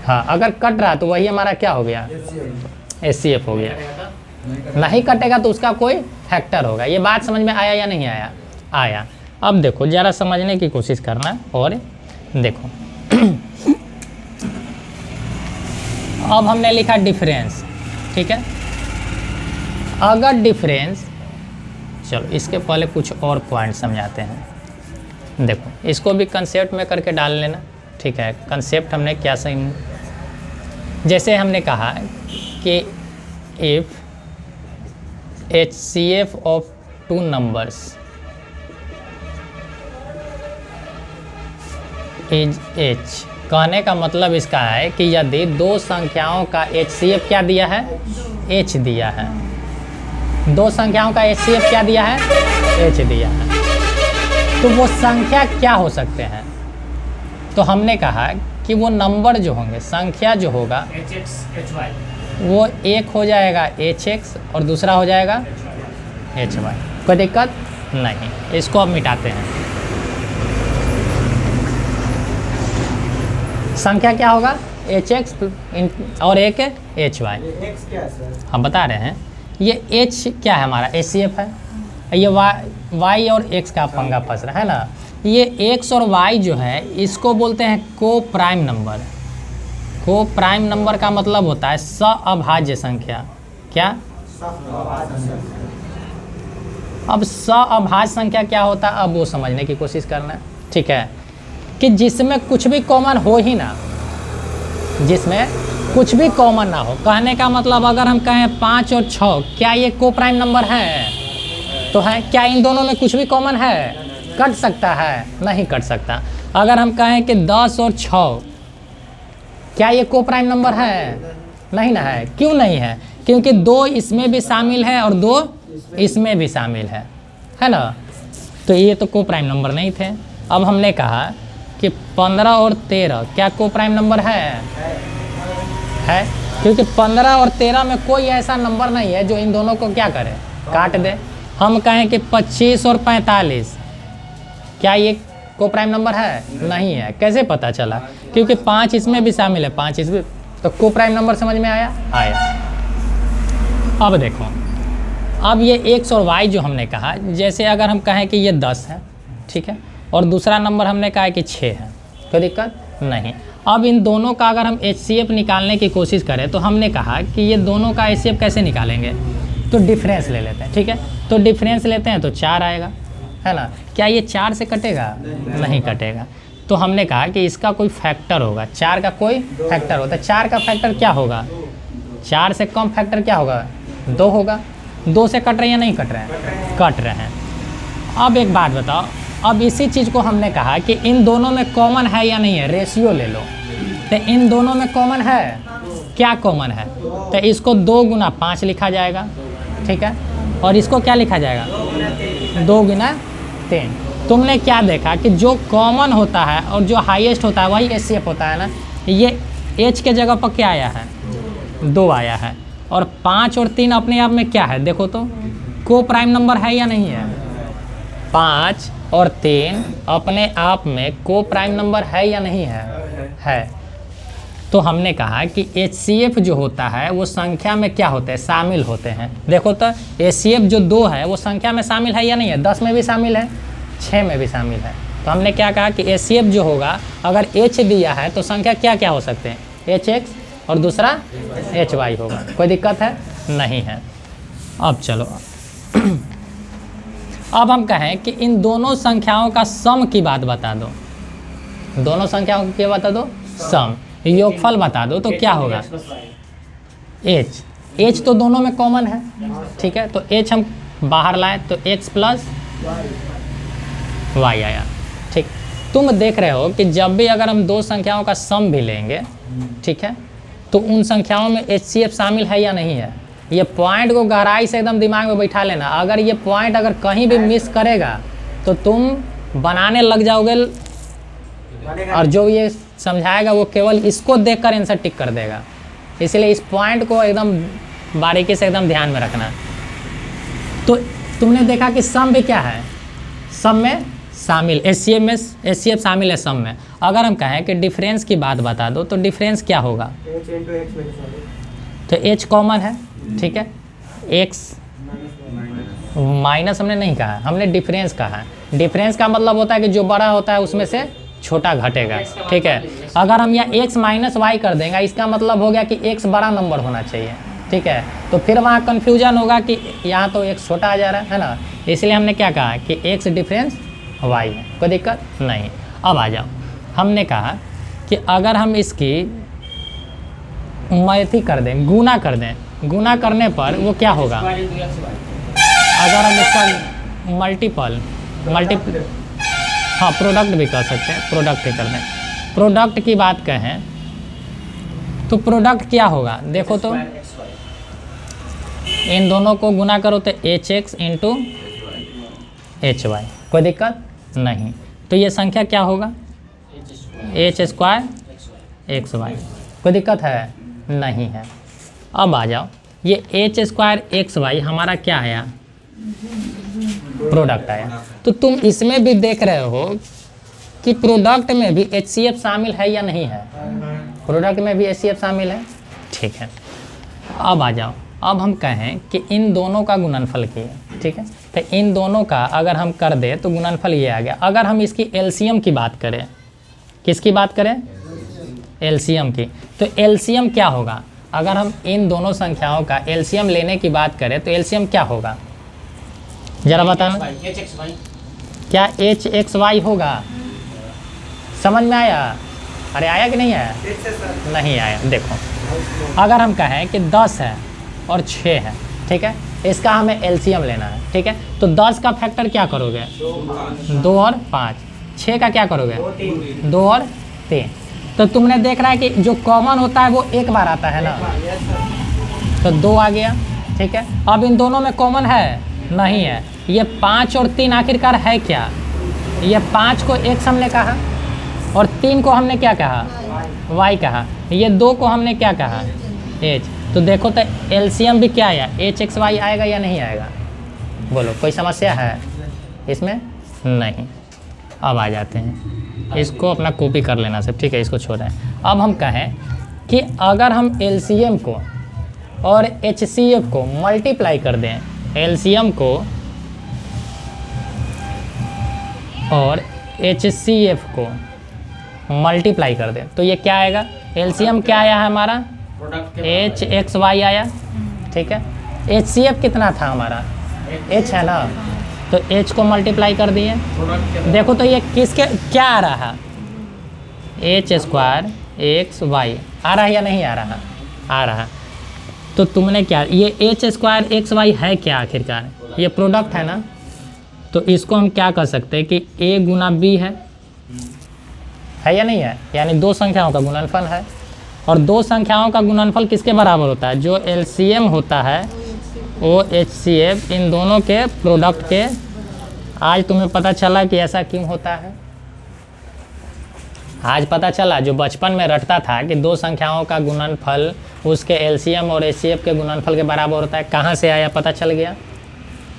हाँ, अगर कट रहा तो वही हमारा क्या हो गया? एचसीएफ हो गया। नहीं कटेगा तो उसका कोई फैक्टर होगा। ये बात समझ में आया या नहीं आया? आया। अब देखो ज़रा समझने की कोशिश करना और देखो अब हमने लिखा डिफरेंस, ठीक है। अगर डिफरेंस, चलो इसके पहले कुछ और पॉइंट समझाते हैं। देखो इसको भी कंसेप्ट में करके डाल लेना, ठीक है। कंसेप्ट हमने क्या सही, जैसे हमने कहा कि if HCF of 2 numbers is H, कहने का मतलब इसका है कि यदि 2 संख्याओं का HCF क्या दिया है? H दिया है। 2 संख्याओं का HCF क्या दिया है? H दिया है। तो वो संख्या क्या हो सकते हैं? तो हमने कहा कि वो नंबर जो होंगे, संख्या जो होगा HX HY, वो एक हो जाएगा HX और दूसरा हो जाएगा HY। कोई दिक्कत नहीं, इसको अब मिटाते हैं। संख्या क्या होगा, hx और एक hy। एक्स क्या है सर? हम बता रहे हैं ये h क्या है हमारा, HCF है, ये y और x का पंगा फंस रहा है ना। ये x और y जो है इसको बोलते हैं को प्राइम नंबर। को प्राइम नंबर का मतलब होता है सअभाज्य संख्या। क्या? अब सअभाज्य संख्या क्या होता है, अब वो समझने की कोशिश करना है, ठीक है। कि जिसमें कुछ भी कॉमन हो ही ना, जिसमें कुछ भी कॉमन ना हो। कहने का मतलब अगर हम कहें 5 और 6, क्या ये को प्राइम नंबर है? तो है। क्या इन दोनों में कुछ भी कॉमन है? कट सकता है? नहीं कट सकता। अगर हम कहें कि 10 और 6, क्या ये को प्राइम नंबर है? नहीं ना है। क्यों नहीं है? क्योंकि 2 इसमें भी शामिल है और 2 इसमें भी शामिल है ना। तो ये तो को प्राइम नंबर नहीं थे। अब हमने कहा कि 15 और 13 क्या को प्राइम नंबर है? क्योंकि 15 और 13 में कोई ऐसा नंबर नहीं है जो इन दोनों को क्या करे, काट दे। हम कहें कि 25 और 45, क्या ये को प्राइम नंबर है? नहीं है। कैसे पता चला? क्योंकि 5 इसमें भी शामिल है, 5 इसमें, तो को प्राइम नंबर समझ में आया? अब देखो, अब ये x और y जो हमने कहा, जैसे अगर हम कहें कि ये 10 है, ठीक है, और दूसरा नंबर हमने कहा कि 6 है, कोई दिक्कत नहीं। अब इन दोनों का अगर हम HCF निकालने की कोशिश करें तो हमने कहा कि ये दोनों का HCF कैसे निकालेंगे, तो डिफरेंस ले लेते हैं, ठीक है। तो डिफरेंस लेते हैं तो 4 आएगा, है ना। क्या ये 4 से कटेगा? नहीं कटेगा। तो हमने कहा कि इसका कोई फैक्टर होगा, 4 का कोई फैक्टर होता है। 4 का फैक्टर क्या होगा? 4 से कम फैक्टर क्या होगा? 2 होगा। 2 से कट रहे हैं या नहीं कट रहे हैं? कट रहे हैं। अब एक बात बताओ, अब इसी चीज़ को हमने कहा कि इन दोनों में कॉमन है या नहीं है, रेशियो ले लो। तो इन दोनों में कॉमन है, क्या कॉमन है? तो इसको 2 गुना 5 लिखा जाएगा, ठीक है, और इसको क्या लिखा जाएगा? 2 गुना 3। तुमने क्या देखा कि जो कॉमन होता है और जो हाईएस्ट होता है वही HCF होता है ना। ये h के जगह पर क्या आया है? 2 आया है, और 5 और 3 अपने आप में क्या है, देखो तो को प्राइम नंबर है या नहीं है? 5 और 3 अपने आप में को प्राइम नंबर है या नहीं है? तो हमने कहा कि HCF जो होता है वो संख्या में क्या होते हैं, शामिल होते हैं। देखो तो HCF जो 2 है वो संख्या में शामिल है या नहीं है? 10 में भी शामिल है, 6 में भी शामिल है। तो हमने क्या कहा कि HCF जो होगा, अगर H दिया है तो संख्या क्या क्या हो सकते हैं? HX और दूसरा HY होगा। कोई दिक्कत है? नहीं है। अब चलो अब हम कहें कि इन दोनों संख्याओं का सम की बात बता दो। दोनों संख्याओं की बता दो, सम, योगफल बता दो, तो क्या होगा? h तो दोनों में कॉमन है, ठीक है। तो h हम बाहर लाए तो x प्लस y आया, ठीक। तुम देख रहे हो कि जब भी अगर हम 2 संख्याओं का सम भी लेंगे, ठीक है, तो उन संख्याओं में HCF शामिल है या नहीं है? ये पॉइंट को गहराई से एकदम दिमाग में बैठा लेना। अगर ये पॉइंट अगर कहीं भी मिस करेगा तो तुम बनाने लग जाओगे, और जो ये समझाएगा वो केवल इसको देखकर आंसर टिक कर देगा। इसलिए इस पॉइंट को एकदम बारीकी से एकदम ध्यान में रखना। तो तुमने देखा कि सम भी क्या है, सम में शामिल, HCF शामिल है सम में। अगर हम कहें कि डिफरेंस की बात बता दो तो डिफरेंस क्या होगा? तो h कॉमन है, ठीक है, x माइनस हमने नहीं कहा, हमने डिफरेंस कहा है। डिफरेंस का मतलब होता है कि जो बड़ा होता है उसमें से छोटा घटेगा, ठीक है। अगर हम यहाँ x माइनस वाई कर देंगे, इसका मतलब हो गया कि x बड़ा नंबर होना चाहिए, ठीक है। तो फिर वहाँ कन्फ्यूजन होगा कि यहाँ तो x छोटा आ जा रहा है ना। इसलिए हमने क्या कहा कि x डिफरेंस y है, कोई दिक्कत नहीं। अब आ जाओ, हमने कहा कि अगर हम इसकी मैथी कर दें, गुना कर दें, गुना करने पर वो क्या होगा? अगर हम इसका मल्टीपल हाँ प्रोडक्ट भी कर सकते हैं, प्रोडक्ट ही कर दें। प्रोडक्ट की बात कहें तो प्रोडक्ट क्या होगा? देखो तो इन दोनों को गुना करो तो HX इंटू HY, कोई दिक्कत नहीं। तो ये संख्या क्या होगा? H स्क्वायर XY, कोई दिक्कत है? नहीं है। अब आ जाओ, ये H स्क्वायर XY हमारा क्या आया? प्रोडक्ट आया। तो तुम इसमें भी देख रहे हो कि प्रोडक्ट में भी HCF शामिल है या नहीं है, प्रोडक्ट में भी HCF शामिल है। ठीक है, अब आ जाओ, अब हम कहें कि इन दोनों का गुणनफल किए, ठीक है, तो इन दोनों का अगर हम कर दें तो गुणनफल ये आ गया। अगर हम इसकी LCM की बात करें, किसकी बात करें, LCM की, तो LCM क्या होगा, अगर हम इन दोनों संख्याओं का LCM लेने की बात करें तो LCM क्या होगा, जरा बताना। HXY क्या HXY होगा, समझ में आया? अरे आया कि नहीं आया? नहीं आया। देखो, अगर हम कहें कि 10 है और 6 है, ठीक है, इसका हमें LCM लेना है, ठीक है, तो 10 का फैक्टर क्या करोगे, 2 और 5, 6 का क्या करोगे, 2 और 3। तो तुमने देख रहा है कि जो कॉमन होता है वो एक बार आता है ना, तो 2 आ गया, ठीक है। अब इन दोनों में कॉमन है, नहीं है। ये 5 और 3 आखिरकार है क्या, ये 5 को X हमने कहा और 3 को हमने क्या कहा, Y कहा, ये 2 को हमने क्या कहा, H। तो देखो तो LCM भी क्या आया, HXY आएगा या नहीं आएगा, बोलो, कोई समस्या है इसमें? नहीं। अब आ जाते हैं, इसको अपना कॉपी कर लेना सब, ठीक है, इसको छोड़ें। अब हम कहें कि अगर हम LCM को और HCF को मल्टीप्लाई कर दें, LCM को और HCF को मल्टीप्लाई कर दें, तो ये क्या आएगा, LCM क्या आया है हमारा, HXY आया, ठीक है। HCF कितना था हमारा, H है ना, तो H को मल्टीप्लाई कर दिए। देखो तो ये किसके क्या आ रहा है, H² XY आ रहा है या नहीं आ रहा, आ रहा। तो तुमने क्या, ये H² XY है क्या आखिरकार, ये प्रोडक्ट है ना, तो इसको हम क्या कर सकते हैं कि A गुना B है या नहीं है, यानी दो संख्याओं का गुणनफल है। और दो संख्याओं का गुणनफल किसके बराबर होता है, जो LCM होता है वो HCF, इन दोनों के प्रोडक्ट के। आज तुम्हें पता चला कि ऐसा क्यों होता है, आज पता चला। जो बचपन में रटता था कि दो संख्याओं का गुणनफल उसके LCM और HCF के गुणनफल के बराबर होता है, कहाँ से आया, पता चल गया।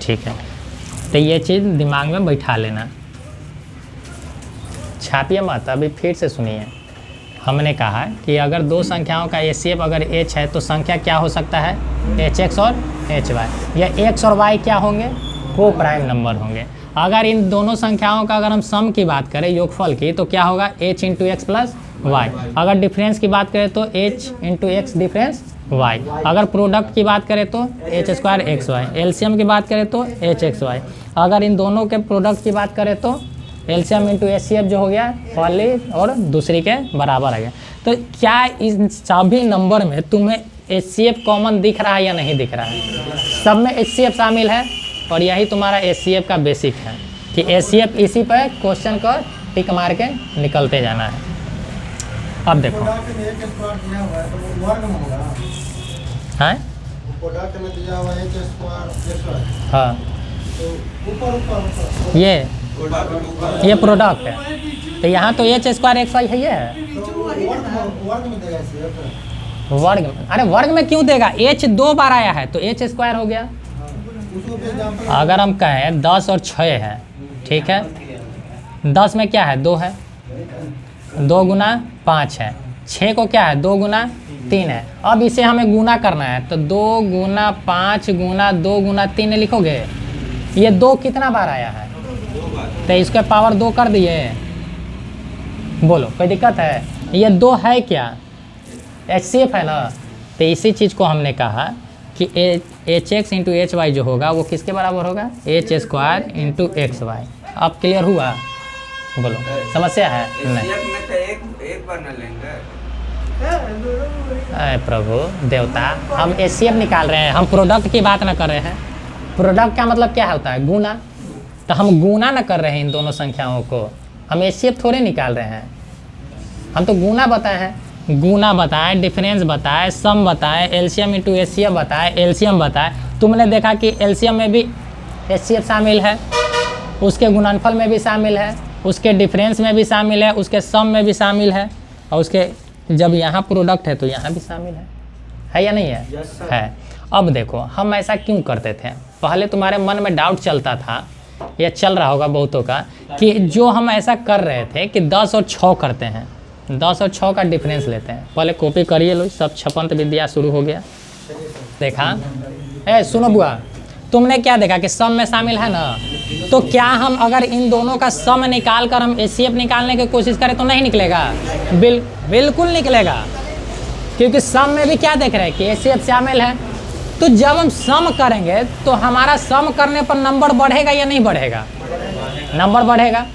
ठीक है, तो ये चीज़ दिमाग में बैठा लेना, छापिए मत, अभी फिर से सुनिए। हमने कहा कि अगर दो संख्याओं का HCF अगर H है तो संख्या क्या हो सकता है, HX और HY। या X और Y क्या होंगे, को प्राइम नंबर होंगे। अगर इन दोनों संख्याओं का अगर हम सम की बात करें, योगफल की, तो क्या होगा, H into x plus y. अगर डिफरेंस की बात करें तो H into x difference y। अगर प्रोडक्ट की बात करें तो H² XY। LCM की बात करें तो HXY। अगर इन दोनों के प्रोडक्ट की बात करें तो LCM इंटू HCF जो हो गया पहली और दूसरी के बराबर आ गया। तो क्या इन सभी नंबर में तुम्हें HCF कॉमन दिख रहा है या नहीं दिख रहा है, सब में HCF शामिल है। और यही तुम्हारा HCF का बेसिक है कि HCF इसी पर क्वेश्चन को टिक मार के निकलते जाना है। अब देखो प्रोडक्ट में एक स्क्वायर दिया हुआ है तो वो वर्ग में होगा, हाँ प्रोडक्ट में दिया हुआ है H² हाँ, तो ऊपर ऊपर ये प्रोडक्ट है, तो यहाँ तो H² XY है, ये है वर्ग में देगा इसे, वर्ग में। अरे वर्ग में क्यों देगा, H 2 बार आया है तो H² हो गया। उसको भी एग्जांपल अगर हम कहें 10 और 6 है, ठीक है, 10 में क्या है, 2 है, 2 गुना 5 है, 6 को क्या है, 2 गुना 3 है। अब इसे हमें गुना करना है तो 2 गुना 5 गुना 2 गुना 3 लिखोगे, ये 2 कितना बार आया है, तो इसके पावर 2 कर दिए, बोलो कोई दिक्कत है, ये 2 है क्या, HCF है ना। तो इसी चीज़ को हमने कहा कि HX इंटू HY जो होगा वो किसके बराबर होगा, H² इंटू XY। अब क्लियर हुआ, बोलो समस्या है नहीं। में तो एक बार न लेंगे, अरे प्रभु देवता, हम HCF निकाल रहे हैं, हम प्रोडक्ट की बात ना कर रहे हैं। प्रोडक्ट का मतलब क्या होता है, गुना। तो हम गुना ना कर रहे हैं इन दोनों संख्याओं को, हम HCF थोड़े निकाल रहे हैं, हम तो गुना बताए हैं। गुना बताए, डिफरेंस बताए, सम बताए, LCM इंटू HCF बताए, LCM बताए। तुमने देखा कि LCM में भी HCF शामिल है, उसके गुणनफल में भी शामिल है, उसके डिफरेंस में भी शामिल है, उसके सम में भी शामिल है, और उसके जब यहाँ प्रोडक्ट है तो यहाँ भी शामिल है या नहीं है? Yes, sir. है। अब देखो हम ऐसा क्यों करते थे, पहले तुम्हारे मन में डाउट चलता था या चल रहा होगा बहुतों का कि जो हम ऐसा कर रहे थे कि 10 और 6 करते हैं, 10 और 6 का डिफरेंस लेते हैं। पहले कॉपी करिए लो, सब छपंत विद्या शुरू हो गया। देखा सुनो बुआ, तुमने क्या देखा कि सम में शामिल है ना, तो क्या हम अगर इन दोनों का सम निकाल कर हम एचसीएफ निकालने की कोशिश करें तो नहीं निकलेगा? बिल्कुल निकलेगा, क्योंकि सम में भी क्या देख रहे हैं कि एचसीएफ शामिल है। तो जब हम सम करेंगे तो हमारा सम करने पर नंबर बढ़ेगा या नहीं बढ़ेगा? नंबर बढ़ेगा।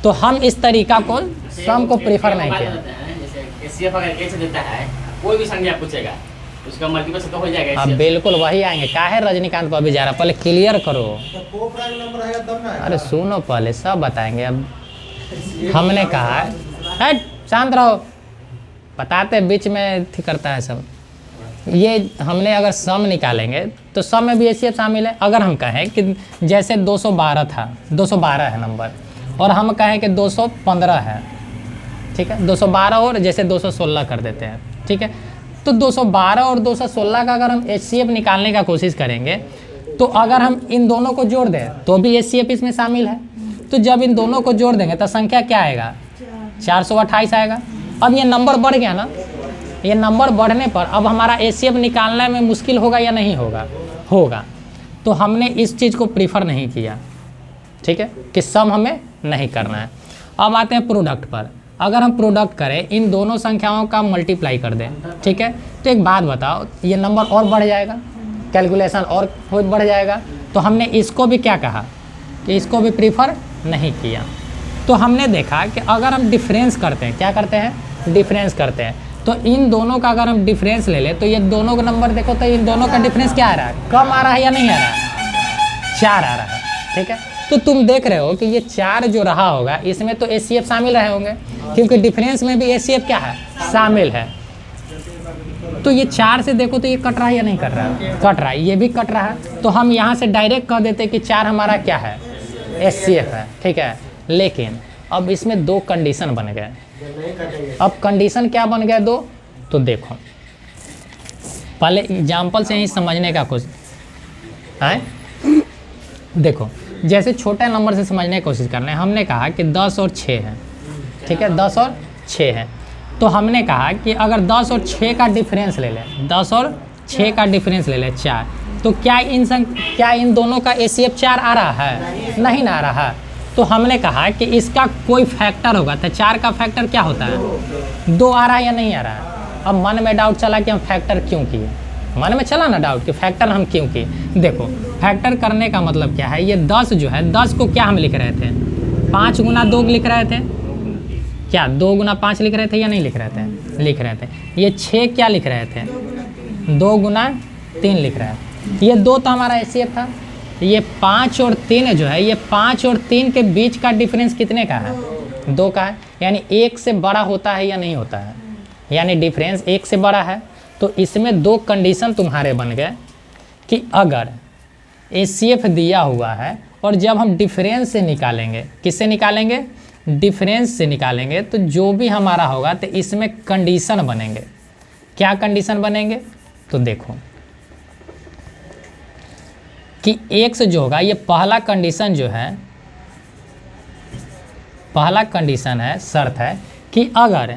तो हम इस तरीका को सम को प्रीफर नहीं किया। जैसे एचसीएफ अगर ए से देता है, कोई भी संख्या पूछेगा उसका मल्टीपल से तो हो जाएगा। अब बिल्कुल वही आएंगे। काहे रजनीकांत पर भी जा रहा, पहले क्लियर करो। तो को प्राइम नंबर है तब ना। अरे सुनो, पहले सब बताएंगे। अब हमने कहा है शांत रहो, बताते बीच में थी करता है सब। ये हमने अगर सम निकालेंगे तो सम में भी एचसीएफ शामिल है। अगर हम कहें कि जैसे 212 था, 212 है नंबर, और हम कहें कि 215 है, ठीक है, 212 और जैसे 216 कर देते हैं, ठीक है। तो 212 और 216 का अगर हम एचसीएफ निकालने का कोशिश करेंगे तो अगर हम इन दोनों को जोड़ दें तो भी एचसीएफ इसमें शामिल है। तो जब इन दोनों को जोड़ देंगे तो संख्या क्या आएगा? 428 आएगा। अब ये नंबर बढ़ गया ना, ये नंबर बढ़ने पर अब हमारा एचसीएफ निकालने में मुश्किल होगा या नहीं होगा? होगा। तो हमने इस चीज़ को प्रीफर नहीं किया, ठीक है, कि सम हमें नहीं करना है। अब आते हैं प्रोडक्ट पर। अगर हम प्रोडक्ट करें, इन दोनों संख्याओं का मल्टीप्लाई कर दें, ठीक है, तो एक बात बताओ, ये नंबर और बढ़ जाएगा, कैलकुलेशन और बढ़ जाएगा। तो हमने इसको भी क्या कहा कि इसको भी प्रीफर नहीं किया। तो हमने देखा कि अगर हम डिफरेंस करते हैं, क्या करते हैं? डिफरेंस करते हैं। तो इन दोनों का अगर हम डिफरेंस ले लें तो ये दोनों का नंबर देखो, तो इन दोनों का डिफरेंस क्या आ रहा है? कम आ रहा है या नहीं आ रहा है? 4 आ रहा है, ठीक है। तो तुम देख रहे हो कि ये 4 जो रहा होगा इसमें तो एचसीएफ शामिल रहे होंगे, क्योंकि डिफरेंस में भी एचसीएफ क्या है? शामिल है। तो ये 4 से देखो तो ये कट रहा है या नहीं कट रहा है? कट रहा है, ये भी कट रहा है। तो हम यहाँ से डायरेक्ट कह देते कि 4 हमारा क्या है? एचसीएफ है, ठीक है। लेकिन अब इसमें 2 कंडीशन बन गए। अब कंडीशन क्या बन गया 2? तो देखो पहले एग्जाम्पल से ही समझने का कोशिश है। देखो जैसे छोटे नंबर से समझने की कोशिश करना है। हमने कहा कि 10 और 6 है, ठीक है, 10 और 6 है। तो हमने कहा कि अगर 10 और 6 का डिफरेंस ले लें, 10 और 6 का डिफरेंस ले लें 4, तो क्या इन दोनों का एचसीएफ 4 आ रहा है? नहीं ना आ रहा। तो हमने कहा कि इसका कोई फैक्टर होगा, तो 4 का फैक्टर क्या होता है? 2 आ रहा है या नहीं आ रहा है? अब मन में डाउट चला कि हम फैक्टर क्यों किए, मन में चला ना डाउट कि फैक्टर हम क्यों किए। देखो फैक्टर करने का मतलब क्या है, ये 10 जो है, 10 को क्या हम लिख रहे थे? 5 गुना 2 लिख रहे थे, क्या 2 गुना 5 लिख रहे थे या नहीं लिख रहे थे? लिख रहे थे। ये 6 क्या लिख रहे थे? 2 गुना 3 लिख रहे हैं। ये 2 तो हमारा एचसीएफ था। ये 5 और 3 जो है, ये 5 और 3 के बीच का डिफरेंस कितने का है? 2 का है। यानी 1 से बड़ा होता है या नहीं होता है? यानी डिफरेंस 1 से बड़ा है। तो इसमें 2 कंडीशन तुम्हारे बन गए कि अगर एचसीएफ दिया हुआ है और जब हम डिफरेंस से निकालेंगे, किससे निकालेंगे? डिफरेंस से निकालेंगे, तो जो भी हमारा होगा तो इसमें कंडीशन बनेंगे। क्या कंडीशन बनेंगे? तो देखो कि x जो होगा, ये पहला कंडीशन जो है, पहला कंडीशन है, शर्त है कि अगर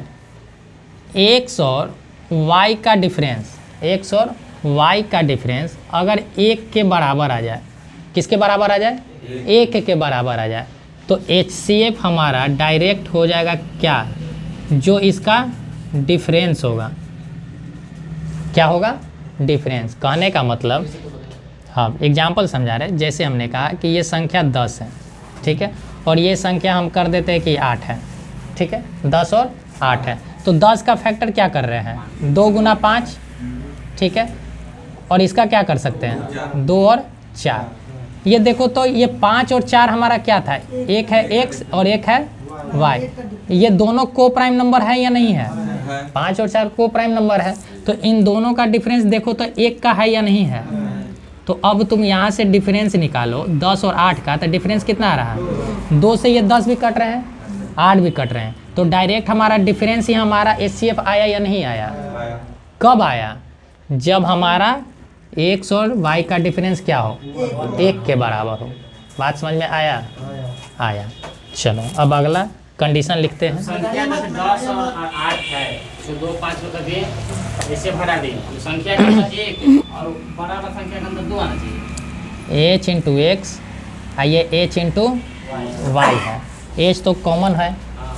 x और y का डिफरेंस, x और y का डिफरेंस अगर 1 के बराबर आ जाए, किसके बराबर आ जाए? 1 के बराबर आ जाए, तो एचसीएफ हमारा डायरेक्ट हो जाएगा क्या? जो इसका डिफरेंस होगा। क्या होगा? डिफरेंस। कहने का मतलब, हाँ एग्जाम्पल समझा रहे। जैसे हमने कहा कि ये संख्या 10 है, ठीक है, और ये संख्या हम कर देते हैं कि 8 है, ठीक है, 10 और 8 है। तो 10 का फैक्टर क्या कर रहे हैं? 2 गुना 5, ठीक है, और इसका क्या कर सकते हैं? 2 और 4। ये देखो तो ये 5 और 4 हमारा क्या था? एक है x और एक है y। ये दोनों को प्राइम नंबर है या नहीं है? 5 और 4 को प्राइम नंबर है। तो इन दोनों का डिफरेंस देखो तो 1 का है या नहीं है? तो अब तुम यहाँ से डिफरेंस निकालो 10 और 8 का, तो डिफरेंस कितना आ रहा है? 2 से ये 10 भी कट रहे हैं, 8 भी कट रहे हैं। तो डायरेक्ट हमारा डिफरेंस ही हमारा एचसीएफ आया या नहीं आया? कब आया? जब हमारा एक्स और वाई का डिफरेंस क्या हो, 1 के बराबर हो। बात समझ में आया? आया। चलो अब अगला कंडीशन लिखते हैं। संख्या में 10 और 8 है, तो 2 5 को दिए, ऐसे भरा दिए। तो संख्या के अंदर 1 और बराबर संख्या के अंदर 2 आना चाहिए। एच इंटू एक्स, ये एच इंटू वाई है। एच तो कॉमन है,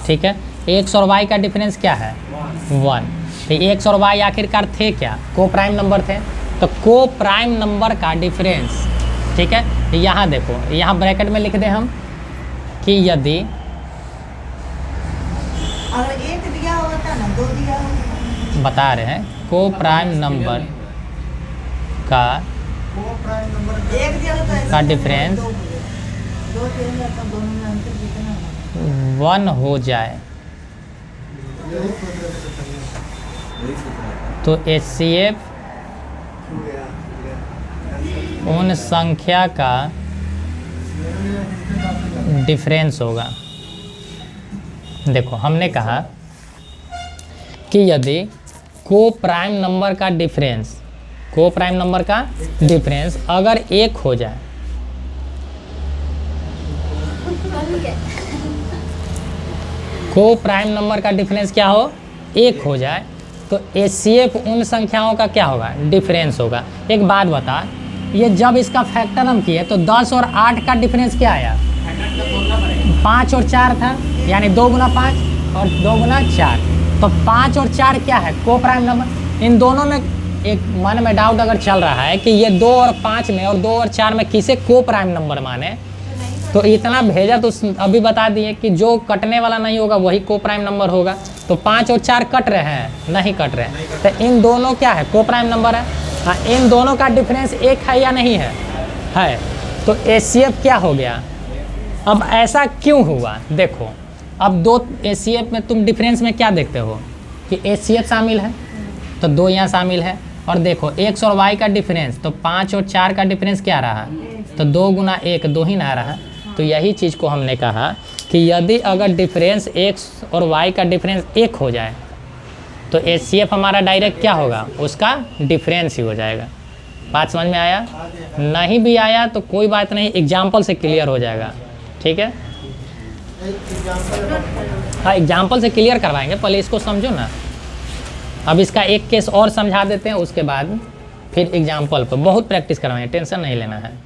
ठीक है। एक्स और वाई का डिफरेंस क्या है, 1। तो एक्स और वाई आखिरकार थे क्या, को प्राइम नंबर थे। तो को प्राइम नंबर का डिफरेंस, ठीक है। यहाँ देखो, यहाँ ब्रैकेट में लिख दें हम कि यदि अगर 1 दिया होता ना 2 दिया होता, बता रहे हैं को प्राइम नंबर का वो प्राइम नंबर 1 दिया होता है का डिफरेंस 2 दिया तो दोनों में अंतर कितना होगा? 1 हो जाए यही सोच रहे थे संजय। वही सोच रहा था। तो HCF हो गया। उन संख्या का डिफरेंस होगा। देखो हमने कहा कि यदि को प्राइम नंबर का डिफरेंस, को प्राइम नंबर का डिफरेंस अगर 1 हो जाए, को प्राइम नंबर का डिफरेंस क्या हो, 1 हो जाए, तो HCF उन संख्याओं का क्या होगा, डिफरेंस होगा। एक बात बता, ये जब इसका फैक्टर हम किए तो 10 और 8 का डिफरेंस क्या आया, 5 और 4 था, यानी 2 गुना 5 और 2 गुना 4। तो 5 और 4 क्या है, को प्राइम नंबर। इन दोनों में एक मन में डाउट अगर चल रहा है कि ये 2 और 5 में और 2 और 4 में किसे को प्राइम नंबर माने, तो इतना भेजा तो अभी बता दिए कि जो कटने वाला नहीं होगा वही को प्राइम नंबर होगा। तो 5 और 4 कट रहे हैं, नहीं कट रहे हैं, तो इन दोनों क्या है, को प्राइम नंबर है। हाँ, इन दोनों का डिफरेंस 1 है या नहीं है, है। तो HCF क्या हो गया। अब ऐसा क्यों हुआ, देखो अब 2 HCF में तुम डिफरेंस में क्या देखते हो कि HCF शामिल है, तो 2 यहाँ शामिल है। और देखो एक्स और वाई का डिफरेंस, तो 5 और 4 का डिफरेंस क्या रहा, तो 2 गुना 1 2 ही ना रहा। तो यही चीज़ को हमने कहा कि यदि अगर डिफरेंस एक्स और वाई का डिफरेंस 1 हो जाए तो HCF हमारा डायरेक्ट क्या होगा, उसका डिफरेंस ही हो जाएगा। बात समझ में आया? नहीं भी आया तो कोई बात नहीं, एग्जाम्पल से क्लियर हो जाएगा, ठीक है। हाँ, एग्जाम्पल से क्लियर करवाएंगे, पहले इसको समझो ना। अब इसका एक केस और समझा देते हैं, उसके बाद फिर एग्जाम्पल पर बहुत प्रैक्टिस करवाएंगे, टेंशन नहीं लेना है।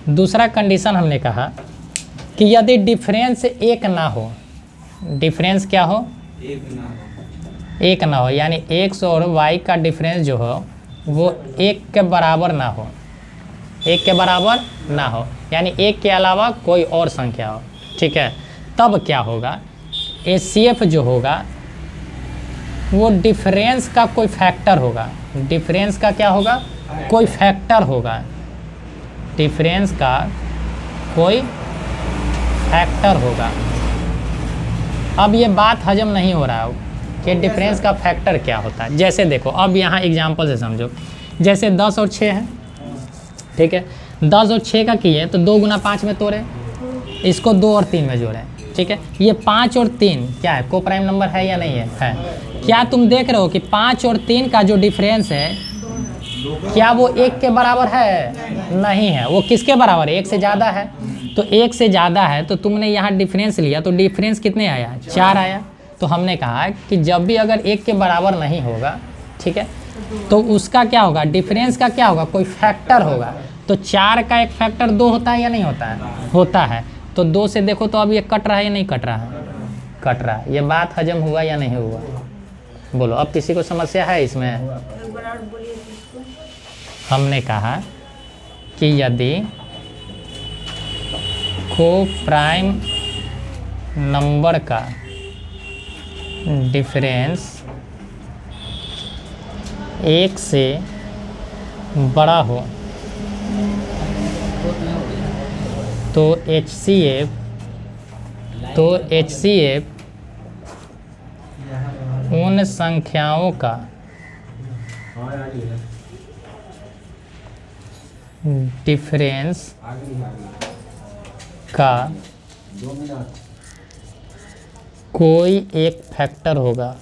दूसरा कंडीशन हमने कहा कि यदि डिफरेंस 1 ना हो, डिफरेंस क्या हो, 1 ना हो, यानी एक्स और वाई का डिफरेंस जो हो वो 1 के बराबर ना हो, 1 के बराबर ना हो, यानी 1 के अलावा कोई और संख्या हो, ठीक है। तब क्या होगा, HCF जो होगा वो डिफरेंस का कोई फैक्टर होगा, डिफरेंस का क्या होगा, कोई फैक्टर होगा, डिफरेंस का कोई फैक्टर होगा। अब ये बात हजम नहीं हो रहा है कि डिफरेंस का फैक्टर क्या होता है। जैसे देखो, अब यहाँ एग्जांपल से समझो, जैसे 10 और 6 है, ठीक है। 10 और 6 का किए तो 2 गुना 5 में तोड़े, इसको 2 और 3 में जोड़े, ठीक है। ये 5 और 3 क्या है, को प्राइम नंबर है या नहीं है? क्या तुम देख रहे हो कि 5 और 3 का जो डिफरेंस है क्या वो 1 के बराबर है? नहीं है। वो किसके बराबर है, 1 से ज़्यादा है। तो 1 से ज़्यादा है तो तुमने यहाँ डिफरेंस लिया, तो डिफरेंस कितने आया, 4 आया। तो हमने कहा कि जब भी अगर 1 के बराबर नहीं होगा, ठीक है, तो उसका क्या होगा, डिफरेंस का क्या होगा, कोई फैक्टर होगा। तो 4 का एक फैक्टर 2 होता है या नहीं होता है? होता है। तो 2 से देखो तो अब ये कट रहा है या नहीं कट रहा है? कट रहा है। ये बात हजम हुआ या नहीं हुआ, बोलो। अब किसी को समस्या है इसमें? हमने कहा कि यदि को प्राइम नंबर का डिफरेंस 1 से बड़ा हो तो HCF उन संख्याओं का डिफरेंस का 2 मिनट। कोई एक फैक्टर होगा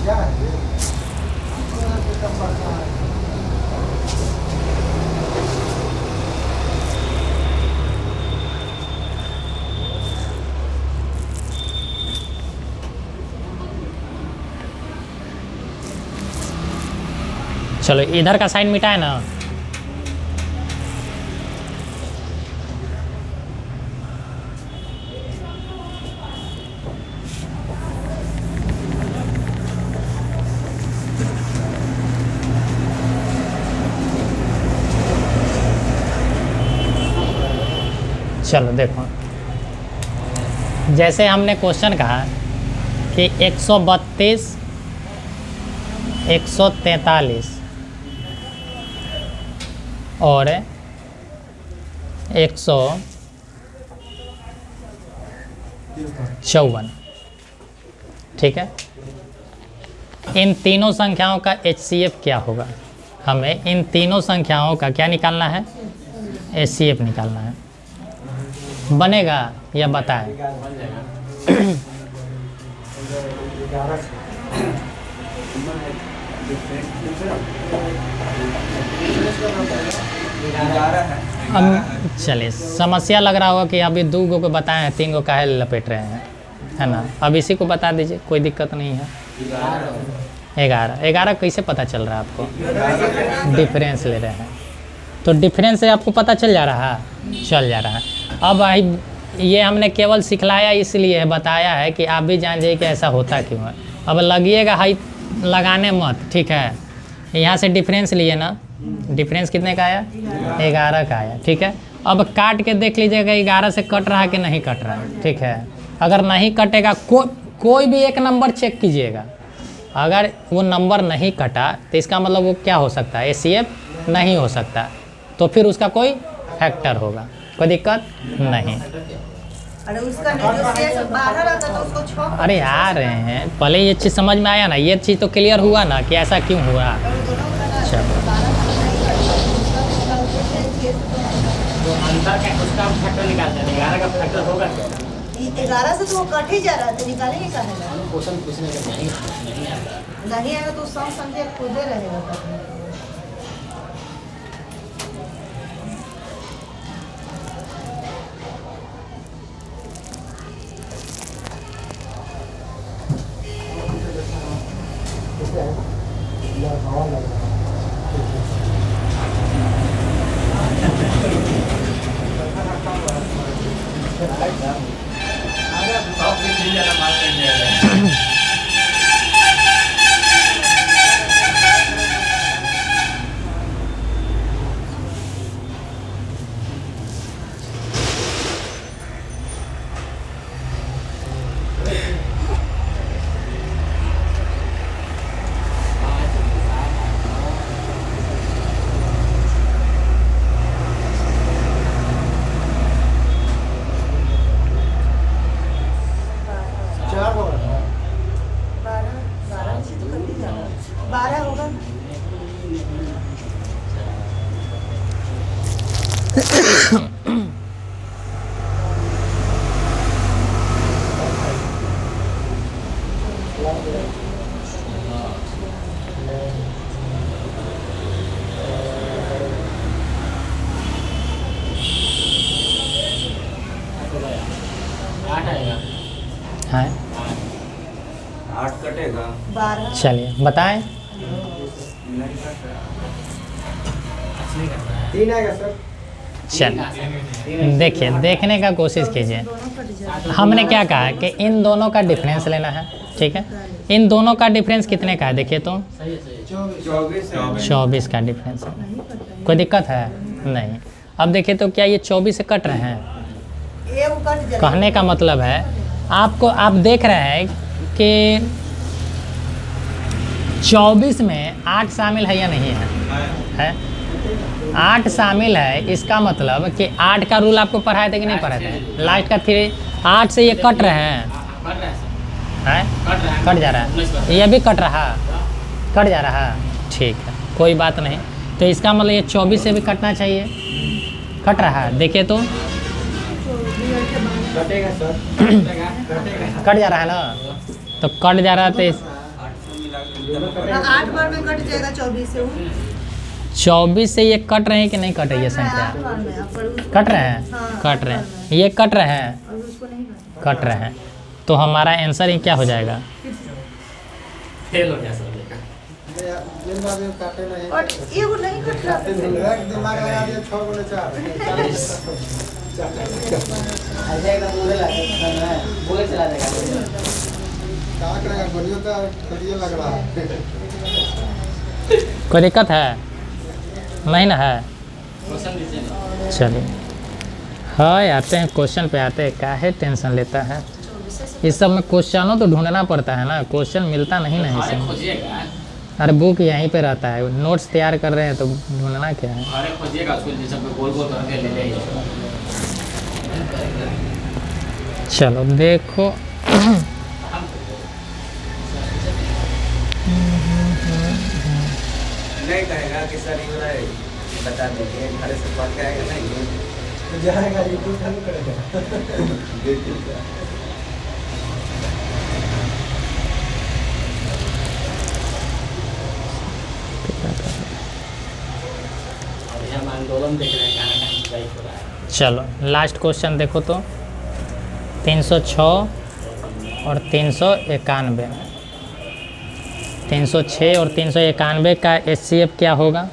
क्या है ये? सिस्टम पड़ता है। चलो इधर का साइन मिटाए ना। चलो देखो, जैसे हमने क्वेश्चन कहा कि 132 143 और 154, ठीक है। इन तीनों संख्याओं का HCF क्या होगा? हमें इन तीनों संख्याओं का क्या निकालना है? HCF निकालना है। बनेगा या बताएं? 11 है। अब चलिए, समस्या लग रहा होगा कि अभी 2 गो को बताए हैं, 3 गो काहे लपेट रहे हैं, है ना। अब इसी को बता दीजिए, कोई दिक्कत नहीं है। 11 कैसे पता चल रहा है आपको? डिफरेंस ले रहे हैं तो डिफरेंस से आपको पता चल जा रहा है, चल जा रहा है। अब भाई ये हमने केवल सिखलाया इसलिए है, बताया है कि आप भी जान जाइए कि ऐसा होता क्यों है। अब लगिएगा हाई लगाने मत, ठीक है। यहाँ से डिफरेंस लिए ना, डिफरेंस कितने का आया? 11 का आया, ठीक है। अब काट के देख लीजिएगा 11 से कट रहा है कि नहीं कट रहा है, ठीक है। अगर नहीं कटेगा, कोई भी एक नंबर चेक कीजिएगा, अगर वो नंबर नहीं कटा तो इसका मतलब वो क्या हो सकता है? HCF नहीं हो सकता, तो फिर उसका कोई फैक्टर होगा, कोई दिक्कत नहीं। अरे उसका नेगोशिएशन 12 रहता तो उसको 6 अरे आ रहे हैं, पहले ये चीज़ समझ में आया ना, ये चीज़ तो क्लियर हुआ ना कि ऐसा क्यों हुआ। चलो तो अंतर का उसका फैक्टर निकालते हैं, 11 का फैक्टर होगा क्या? 11 से तो वो कट ही जा रहा था, निकालेंगे कहाँ है? क्वेश्चन पूछने का नहीं आता। नहीं आएगा तो सम समझे खुदे रहेगा तब। आठ आएगा। हाँ 8 कटेगा 12 चलिए बताएं। नहीं कट नहीं करता है। 3 आएगा सर। चल देखिए, देखने का कोशिश कीजिए। दोनों कट जाए। हमने क्या कहा है कि इन दोनों का डिफरेंस लेना है, ठीक है। इन दोनों का डिफरेंस कितने का है देखिए तो सही है सही है। 24 24 का डिफरेंस है। नहीं कट रहा कोई दिक्कत है? नहीं। अब देखिए तो क्या ये 24 से कट रहे हैं? है। ये वो कट जाए। कहने का मतलब है आपको, आप देख रहे हैं कि 24 में 8 शामिल है या नहीं है? 8 शामिल है। इसका मतलब कि 8 का रूल आपको पढ़ाए थे कि नहीं पढ़ाए थे? लास्ट का 3 8 से ये कट रहे हैं, कट रहा है सर। हैं? कट रहा है। कट जा रहा है, ये भी कट रहा, कट जा रहा है, ठीक है, कोई बात नहीं। तो इसका मतलब ये 24 से भी कटना चाहिए, कट रहा है। देखिए तो कटेगा सर। कट जा रहा है ना, तो कट जा रहा है तो 800 मिला के 8 बार में कट जाएगा 24 से वो। 24 से ये कट रहे हैं कि नहीं कट रही है संख्या? 8 बार में अब पर उसको- कट रहे हैं, हाँ, कट रहे आठ हैं, बार में। ये कट रहे हैं, और उसको नहीं कट। कट रहे हैं। तो हमारा आंसर ही क्या हो जाएगा? फेल हो गया सर। ये बात में काटे नहीं। और ये वो नहीं कट रहा है। दिमाग लगा दिया 6 गुने 4। क्या करेगा गोलियों का खड़िया लग रहा है। कोई दिक्कत है? नहीं ना है? क्वेश्चन दीजिए ना। चलिए, हाँ आते हैं क्वेश्चन पे, आते हैं, काहे टेंशन लेता है? इस सब में क्वेश्चनों तो ढूंढना पड़ता है ना, क्वेश्चन मिलता नहीं ना अरे इसमें। खोजिएगा। अरे बुक यहीं पे रहता है, नोट्स तैयार कर रहे हैं तो ढूंढना क्या है? अरे खोजिएगा उसको जिस सब गोल गोल करके ले ले। चलो देखो, नहीं कहेगा कि सर ये वाला है, बता दीजिए घर से पढ़ के आएगा नहीं जाएगा यूट्यूब चालू करेगा। अभी हम आंदोलन देख रहे हैं कहाँ कहाँ स्ट्राइक हो रहा है। चलो लास्ट क्वेश्चन देखो तो 306 और 391, 306 और 391 का HCF क्या होगा?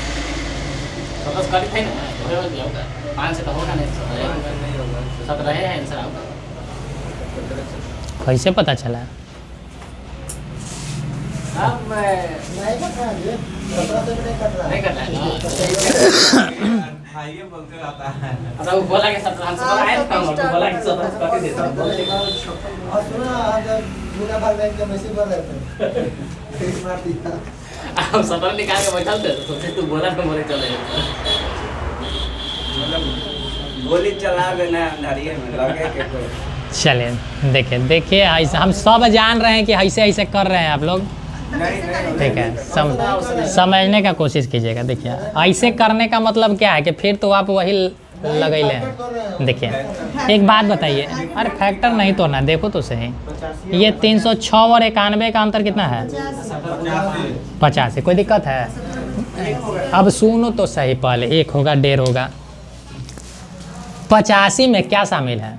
सत्रह खाली थे ना, हो गया होगा। 5 से तो होगा नहीं, 17 है आंसर आपका। कैसे पता चला? अब मैं नहीं कट रहा है, 17 से भी नहीं कट रहा नहीं है। करना है ना। हाँ ये बोलकर आता है। अब वो बोला कि 17 हमसे बोला है ना, वो बोला कि 17 से काट देता हूँ। और सुना आप जब गुना भाग बैंक जब मैसेज कर रहे थे फिर मार दिया। हम 17 निकाल के बैठा थे तो सोचे तू बोला तो बोले चले। मतलब गोली चला देना अंधारिये में लगे के कोई। चलिए देखिए, देखिए ऐसे हम सब जान रहे हैं कि ऐसे ऐसे कर रहे हैं आप लोग, नहीं नहीं ठीक है, समझने का कोशिश कीजिएगा। देखिए ऐसे करने का मतलब क्या है कि फिर तो आप वही लगैले हैं। देखिए एक बात बताइए, अरे फैक्टर नहीं तोड़ना, देखो तो सही, ये 306 और 91 का अंतर कितना है? 85। कोई दिक्कत है? अब सुनो तो सही, पहले 1 होगा 1.5 होगा, 85 में क्या शामिल है?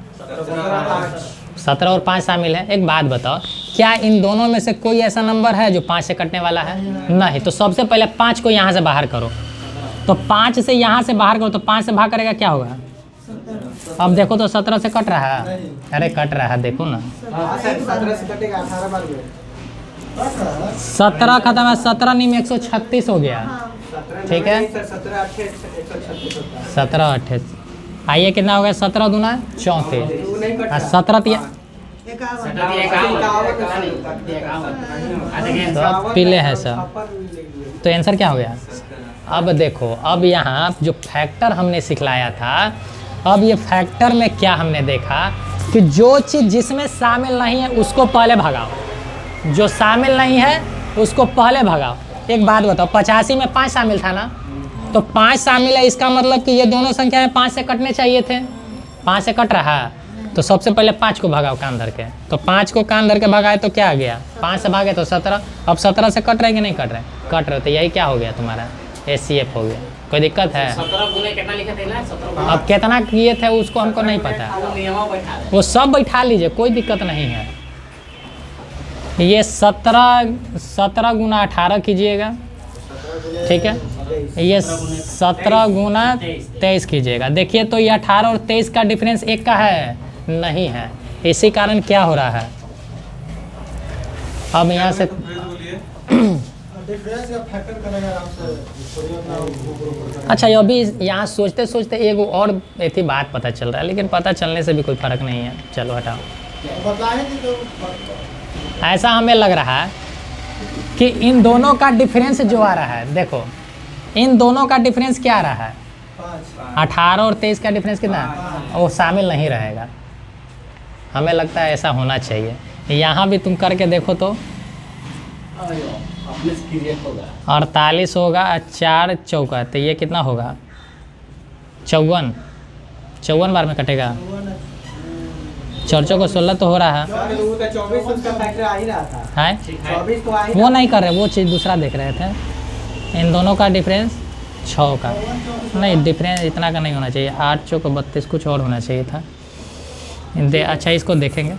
17 और 5 शामिल है। एक बात बताओ, क्या इन दोनों में से कोई ऐसा नंबर है जो 5 से कटने वाला है? नहीं। तो सबसे पहले 5 को यहाँ से बाहर करो, तो 5 से यहाँ से बाहर करो तो 5 से भाग करेगा क्या होगा? अब देखो तो 17 से कट रहा है, अरे कट रहा है, देखो ना, 17 से कटेगा 18 बार में। 17 खत्म है, 17 नहीं में 136 हो गया, ठीक है। 17 8 136 होता है। 17 28, आइए कितना हो गया? 17 दूना 34, 17 तो अब पीले हैं सब, तो आंसर क्या हो गया? अब देखो, अब यहाँ जो फैक्टर हमने सिखलाया था, अब ये फैक्टर में क्या हमने देखा कि जो चीज़ जिसमें शामिल नहीं है उसको पहले भगाओ, जो शामिल नहीं है उसको पहले भगाओ। एक बात बताओ, 85 में 5 शामिल था ना, तो 5 शामिल है, इसका मतलब कि ये दोनों संख्या में 5 से कटने चाहिए थे, 5 से कट रहा, तो सबसे पहले 5 को भगाओ कान धर के। तो 5 को कान धर के भगाए तो क्या आ गया? 5 से भागे तो 17। अब 17 से कट रहे कि नहीं कट रहे? कट रहे, तो यही क्या हो गया तुम्हारा? HCF हो गया। कोई दिक्कत है? 17 गुने कितना लिखे थे ना? 17 अब कितना किए थे उसको हमको नहीं पता, वो नियमों बैठा दे। वो सब बैठा लीजिए, कोई दिक्कत नहीं है। ये 17 गुना 18 कीजिएगा, ठीक है। ये 17 गुना 23 कीजिएगा। देखिए तो ये 18 और 23 का डिफरेंस एक का है? नहीं है। इसी कारण क्या हो रहा है, अब यहाँ से डिफरेंस या फैक्टर करेगा आराम से, थोड़ी अपना ऊपर अच्छा, अभी यहाँ सोचते सोचते एक और ऐसी बात पता चल रहा है, लेकिन पता चलने से भी कोई फ़र्क नहीं है, चलो हटाओ। बतलाएंगे तो ऐसा हमें लग रहा है कि इन दोनों का डिफरेंस जो आ रहा है, देखो इन दोनों का डिफरेंस क्या आ रहा है? 18 और 23 का डिफरेंस कितना है? वो शामिल नहीं रहेगा। हमें लगता है ऐसा होना चाहिए। यहाँ भी तुम करके देखो तो 48 होगा, 4 चौका, तो ये कितना होगा? 54 बार में कटेगा। 4 को 16 तो हो रहा है, 24 उसका फैक्टर आ ही रहा था, है 24 तो आ ही वो नहीं कर रहे, वो चीज़ दूसरा देख रहे थे। इन दोनों का डिफरेंस 6 का नहीं, डिफरेंस इतना का नहीं होना चाहिए, 8 चौक 32 कुछ और होना चाहिए था। अच्छा इसको देखेंगे,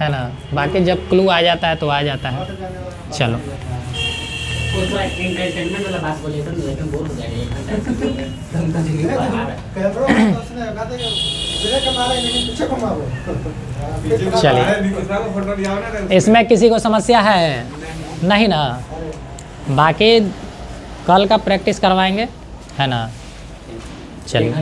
है ना, बाकी जब क्लू आ जाता है तो आ जाता है। चलो कोई तो एंटरटेनमेंट वाला बात बोले तो लेकिन बोर हो जाएगा। कैमरा में तो उसने कहा था कि ब्रेक मारा लेकिन पीछे घुमाओ। चलिए, इसमें किसी को समस्या है नहीं ना? बाकी कल का प्रैक्टिस करवाएंगे, है ना? चलिए।